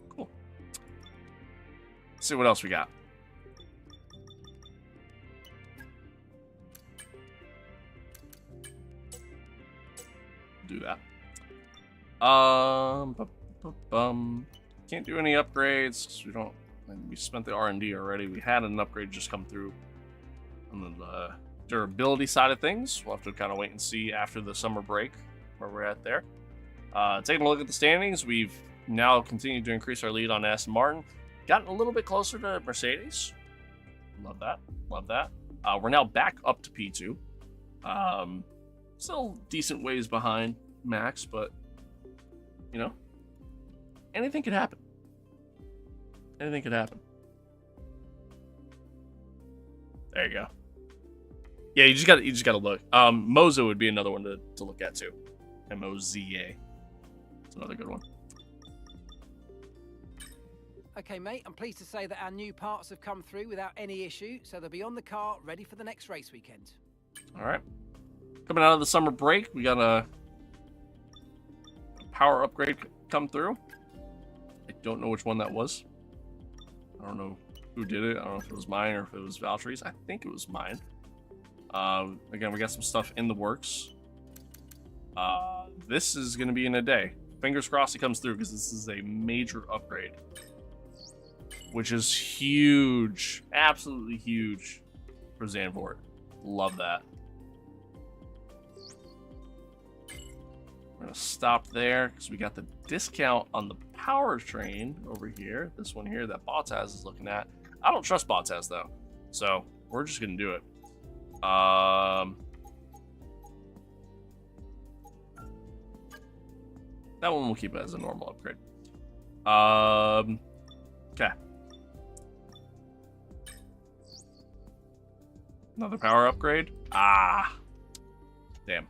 Cool. Let's see what else we got. Do that. Can't do any upgrades because we don't. We spent the R&D already. We had an upgrade just come through on the durability side of things. We'll have to kind of wait and see after the summer break where we're at there. Taking a look at the standings, we've now continued to increase our lead on Aston Martin. Gotten a little bit closer to Mercedes. Love that. Love that. We're now back up to P2. Still decent ways behind Max, but you know, anything could happen. Anything could happen. There you go. Yeah, you just gotta look. Moza would be another one to look at too. M-O-Z-A. It's another good one. Okay, mate, I'm pleased to say that our new parts have come through without any issue, so they'll be on the car ready for the next race weekend. All right. Coming out of the summer break, we got a power upgrade come through. I don't know which one that was. I don't know who did it. I don't know if it was mine or if it was Valtteri's. I think it was mine. Again, we got some stuff in the works. This is going to be in a day. Fingers crossed it comes through because this is a major upgrade. Which is huge. Absolutely huge for Zandvoort. Love that. We're going to stop there because we got the discount on the powertrain over here. This one here that Bottas is looking at. I don't trust Bottas though. So we're just going to do it. That one we'll keep it as a normal upgrade. Okay. Another power upgrade. Ah. Damn.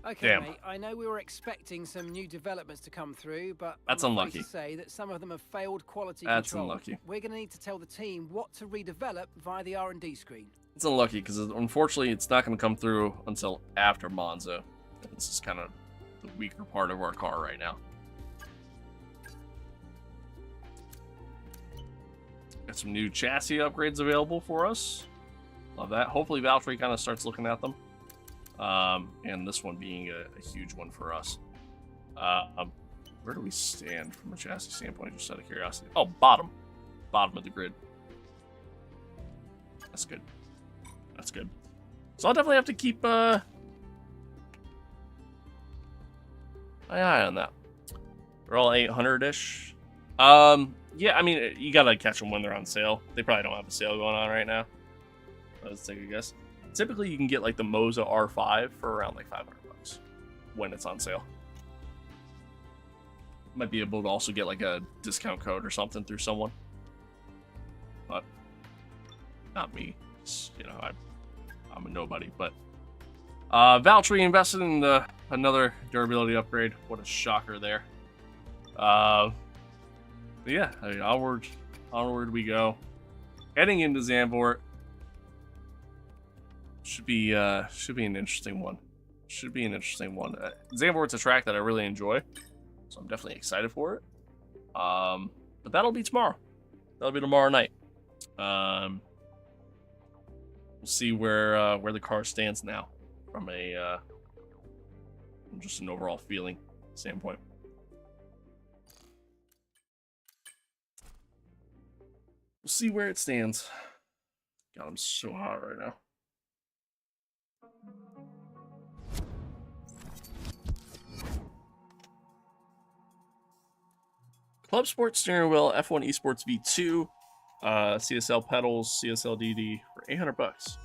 Okay, Damn. mate, I know we were expecting some new developments to come through, but That's I'm unlucky. afraid to say that some of them have failed quality That's control. unlucky. We're going to need to tell the team what to redevelop via the R&D screen. It's unlucky because unfortunately it's not going to come through until after Monza. This is kind of the weaker part of our car right now. Got some new chassis upgrades available for us. Love that. Hopefully Valtteri kind of starts looking at them. And this one being a huge one for us. Where do we stand from a chassis standpoint, just out of curiosity? Oh, bottom. Bottom of the grid. That's good. That's good. So I'll definitely have to keep my eye on that. They're all 800-ish. Yeah, I mean, you gotta catch them when they're on sale. They probably don't have a sale going on right now. Let's take a guess. Typically, you can get like the Moza R5 for around like $500 when it's on sale. Might be able to also get like a discount code or something through someone, but not me. You know, I'm a nobody. But Valtteri invested in another durability upgrade. What a shocker there. But yeah, I mean, onward we go. Heading into Zandvoort. Should be an interesting one. Should be an interesting one. Zandvoort's a track that I really enjoy, so I'm definitely excited for it. But that'll be tomorrow. That'll be tomorrow night. We'll see where the car stands now from a just an overall feeling standpoint. We'll see where it stands. God, I'm so hot right now. Club Sports steering wheel, F1 Esports V2, CSL pedals, CSL DD for $800.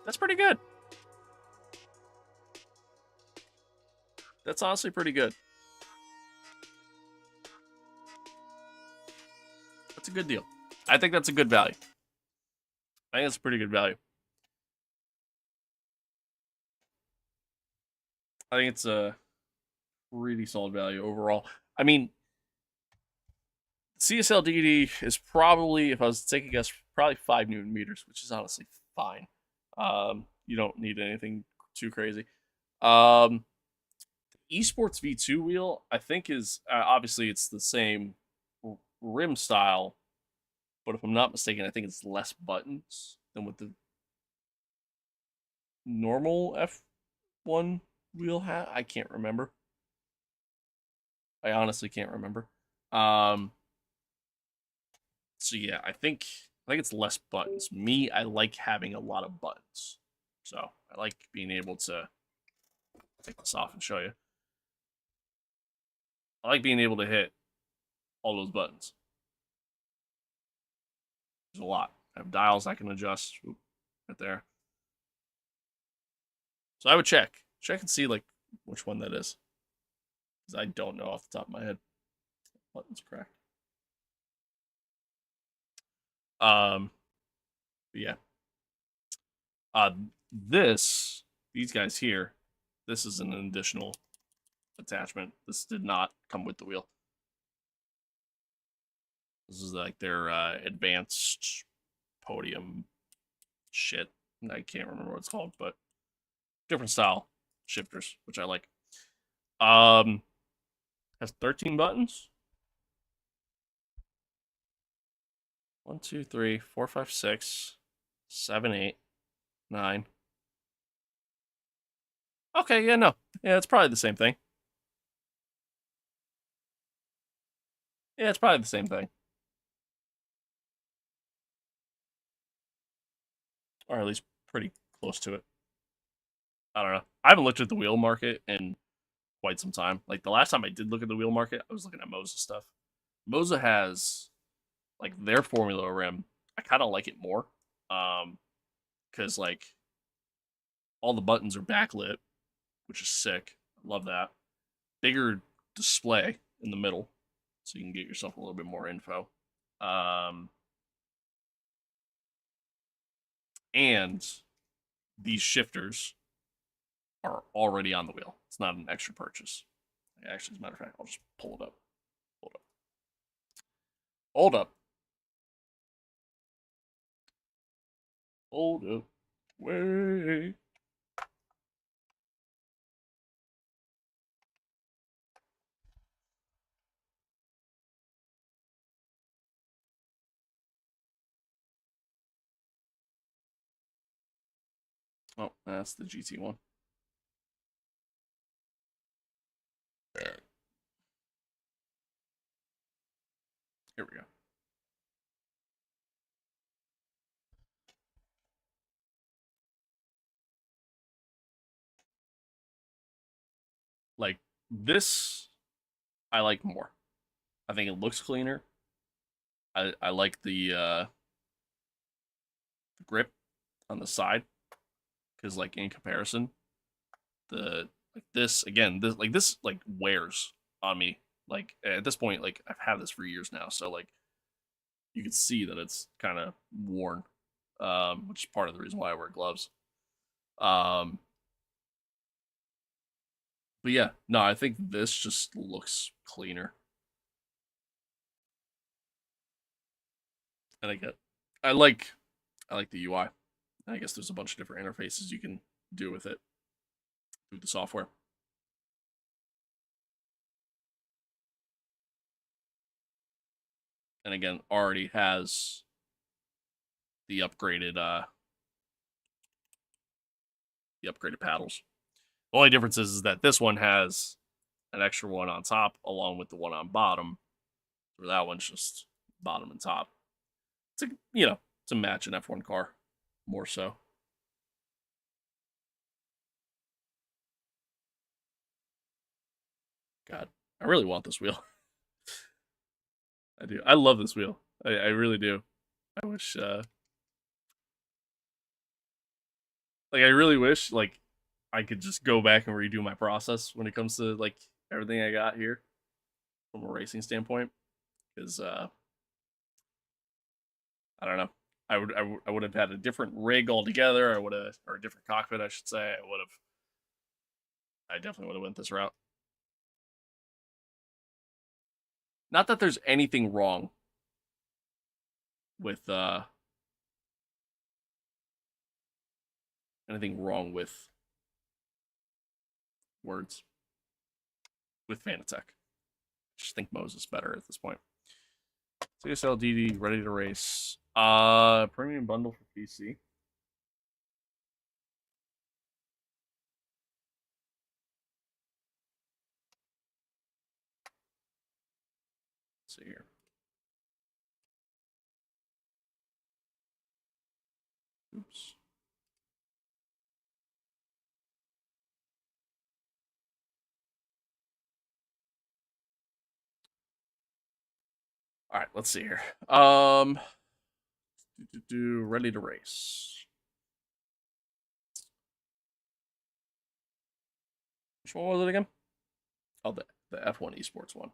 That's pretty good. That's honestly pretty good. That's a good deal. I think that's a good value. I think it's a pretty good value. I think it's a really solid value overall. I mean, CSL DD is probably, if I was to take a guess, probably 5 Newton meters, which is honestly fine. You don't need anything too crazy. Esports V2 wheel, I think is, obviously it's the same rim style, but if I'm not mistaken, I think it's less buttons than with the normal F1 wheel hat. I can't remember. I honestly can't remember. So yeah, I think it's less buttons. Me, I like having a lot of buttons. So I like being able to take this off and show you. I like being able to hit all those buttons. There's a lot. I have dials I can adjust. Oop, right there. So I would check and see like which one that is, because I don't know off the top of my head. Button's cracked. But yeah. These guys here, this is an additional attachment. This did not come with the wheel. This is like their advanced podium shit. I can't remember what it's called, but different style shifters, which I like. Has 13 buttons. 1, 2, 3, 4, 5, 6, 7, 8, 9. Okay, yeah, no. Yeah, it's probably the same thing. Yeah, it's probably the same thing. Or at least pretty close to it. I don't know. I haven't looked at the wheel market in quite some time. Like, the last time I did look at the wheel market, I was looking at Moza stuff. Moza has, like, their Formula rim. I kind of like it more. Because, like, all the buttons are backlit, which is sick. I love that. Bigger display in the middle, so you can get yourself a little bit more info. And these shifters are already on the wheel. It's not an extra purchase. Actually, as a matter of fact, I'll just pull it up. Hold up. Hold up. Hold up. Wait. Oh, that's the GT one. Here we go. Like, this, I like more. I think it looks cleaner. I like the grip on the side, because like in comparison, the like this again, this wears on me. Like at this point, like I've had this for years now, so like you can see that it's kind of worn, which is part of the reason why I wear gloves. Um, but yeah, no, I think this just looks cleaner, and I like I like the UI. I guess there's a bunch of different interfaces you can do with it through the software. And again, already has the upgraded paddles. The only difference is that this one has an extra one on top along with the one on bottom. Where that one's just bottom and top. It's to match an F1 car more so. God, I really want this wheel. I do. I love this wheel. I really do. I wish I really wish like I could just go back and redo my process when it comes to like everything I got here from a racing standpoint, because I don't know. I would have had a different rig altogether. Or a different cockpit, I should say. I definitely would have went this route. Not that there's anything wrong with words with Fanatec. I just think Moses better at this point. CSL DD ready to race. Premium bundle for PC. Let's see here. Oops. All right, let's see here. Ready to race. Which one was it again? Oh, the F1 Esports one.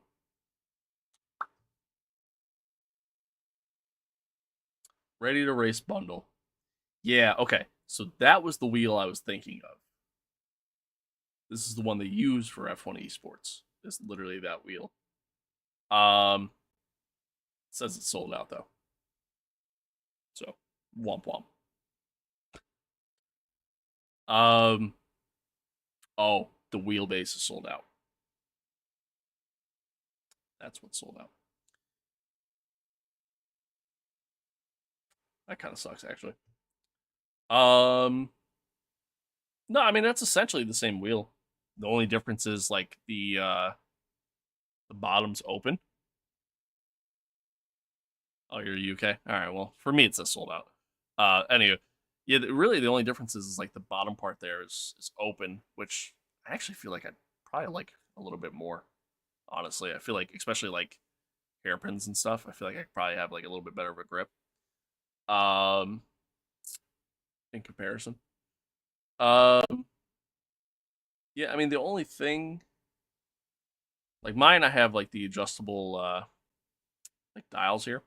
Ready to race bundle. Yeah, okay. So that was the wheel I was thinking of. This is the one they use for F1 Esports. It's literally that wheel. It says it's sold out though. So womp womp. Oh, the wheelbase is sold out. That's what's sold out. That kind of sucks, actually. No, I mean that's essentially the same wheel. The only difference is like the bottom's open. Oh, you're UK. All right. Well, for me, it says sold out. Anyway, yeah. Really, the only difference is like the bottom part there is open, which I actually feel like I'd probably like a little bit more. Honestly, I feel like especially like hairpins and stuff. I feel like I could probably have like a little bit better of a grip. Um, in comparison. Um, yeah. I mean, the only thing like mine, I have like the adjustable like dials here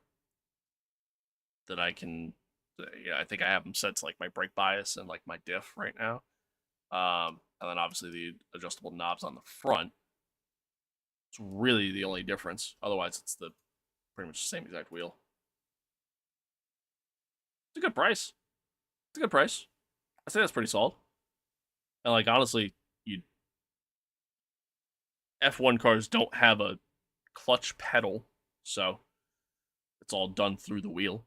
that I can. Yeah, I think I have them set to like my brake bias and like my diff right now. And then obviously the adjustable knobs on the front. It's really the only difference. Otherwise, it's the pretty much the same exact wheel. It's a good price. It's a good price. I say that's pretty solid. And like honestly, F1 cars don't have a clutch pedal, so it's all done through the wheel.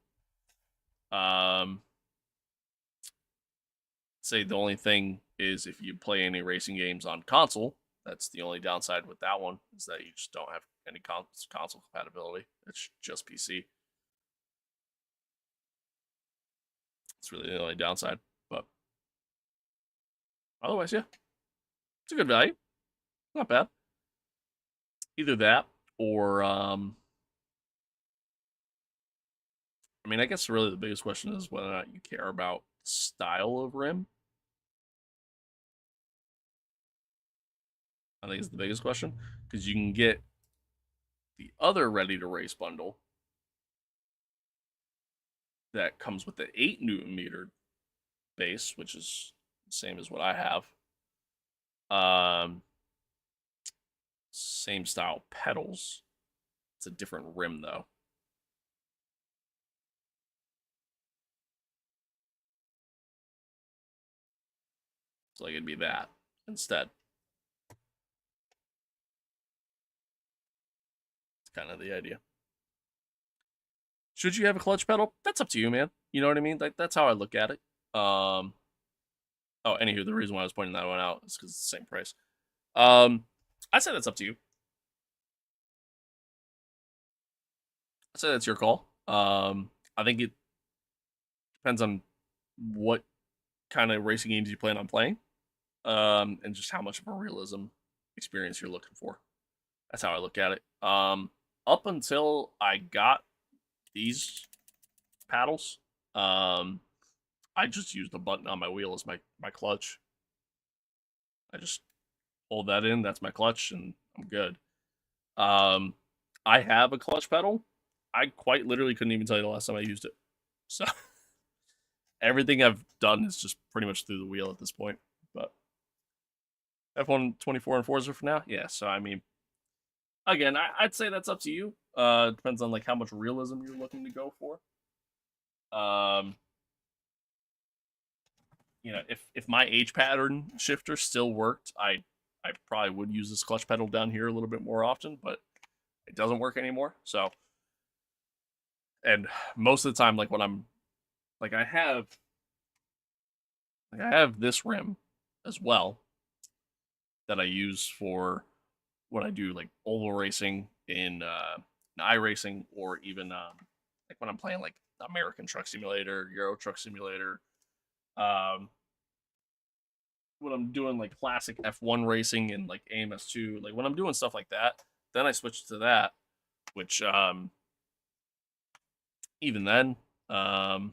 Say the only thing is if you play any racing games on console, that's the only downside with that one, is that you just don't have any console compatibility. It's just PC. It's really the only downside, but otherwise, yeah, it's a good value. Not bad. Either that or, I mean, I guess really the biggest question is whether or not you care about style of rim. I think is the biggest question, because you can get the other Ready to Race bundle that comes with the 8 Newton meter base, which is the same as what I have. Same style pedals. It's a different rim though. So like it'd be that instead. It's kind of the idea. Should you have a clutch pedal? That's up to you, man. You know what I mean? Like that's how I look at it. Oh, anywho, the reason why I was pointing that one out is because it's the same price. I'd say that's up to you. I'd say that's your call. I think it depends on what kind of racing games you plan on playing, and just how much of a realism experience you're looking for. That's how I look at it. Up until I got these paddles, I just used the button on my wheel as my clutch. I just hold that in, that's my clutch, and I'm good. I have a clutch pedal. I quite literally couldn't even tell you the last time I used it. So everything I've done is just pretty much through the wheel at this point. But F124 and Forza for now? Yeah, so I mean, again, I'd say that's up to you. Depends on like how much realism you're looking to go for. You know, if my H pattern shifter still worked, I probably would use this clutch pedal down here a little bit more often, but it doesn't work anymore. So, and most of the time, like when I'm, like I have this rim as well that I use for when I do like oval racing in iRacing, or even like when I'm playing like American Truck Simulator, Euro Truck Simulator. When I'm doing like classic F1 racing and like AMS2, like when I'm doing stuff like that, then I switch to that, which even then, I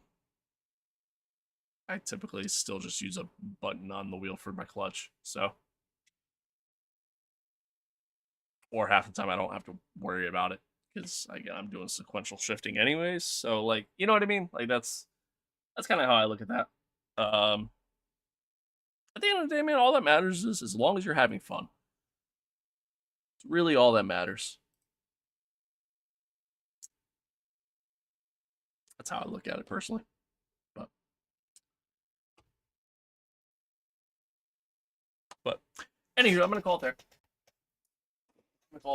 typically still just use a button on the wheel for my clutch. So, or half the time I don't have to worry about it because again I'm doing sequential shifting anyways. So like, you know what I mean? Like that's kind of how I look at that. At the end of the day, man, all that matters is as long as you're having fun. It's really all that matters. That's how I look at it personally. But anywho, I'm gonna call it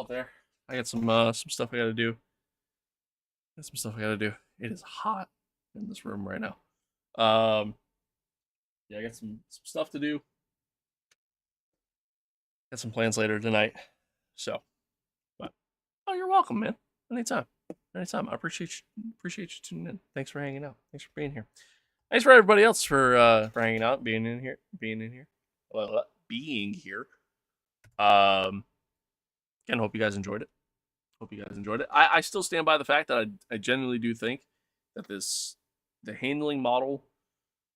there. I got some stuff I gotta do. It is hot in this room right now. Yeah, I got some stuff to do. Got some plans later tonight. So, but oh, you're welcome, man. Anytime. I appreciate you tuning in. Thanks for hanging out. Thanks for being here. Thanks for everybody else for hanging out, being here. Well, being here. Again, hope you guys enjoyed it. I still stand by the fact that I genuinely do think that the handling model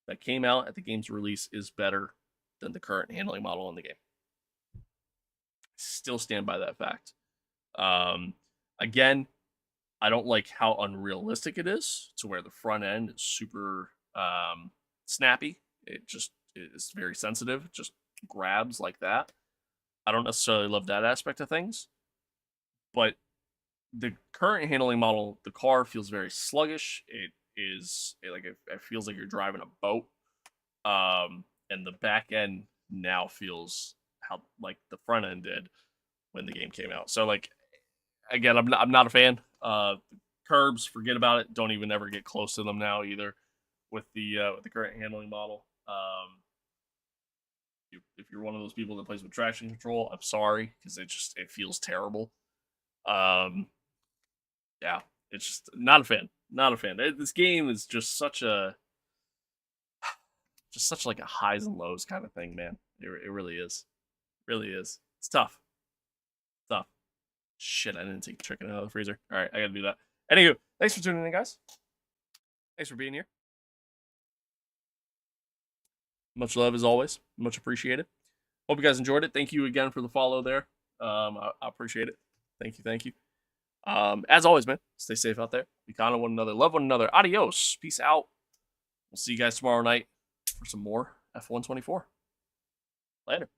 that came out at the game's release is better than the current handling model in the game. Still stand by that fact. Again, I don't like how unrealistic it is to where the front end is super snappy. It just is very sensitive, just grabs like that. I don't necessarily love that aspect of things, but the current handling model, the car feels very sluggish. It feels like you're driving a boat. And the back end now feels how like the front end did when the game came out. So like again, I'm not a fan. Curbs, forget about it. Don't even ever get close to them now either with the current handling model. If you're one of those people that plays with traction control, I'm sorry because it feels terrible. Yeah, it's just not a fan. Not a fan. This game is just such like a highs and lows kind of thing, man. It really is. Really is. It's tough. Tough. Shit, I didn't take chicken out of the freezer. All right, I gotta do that. Anywho, thanks for tuning in, guys. Thanks for being here. Much love as always. Much appreciated. Hope you guys enjoyed it. Thank you again for the follow there. I appreciate it. Thank you. As always, man, stay safe out there. Be kind to one another. Love one another. Adios. Peace out. We'll see you guys tomorrow night for some more F124. Later.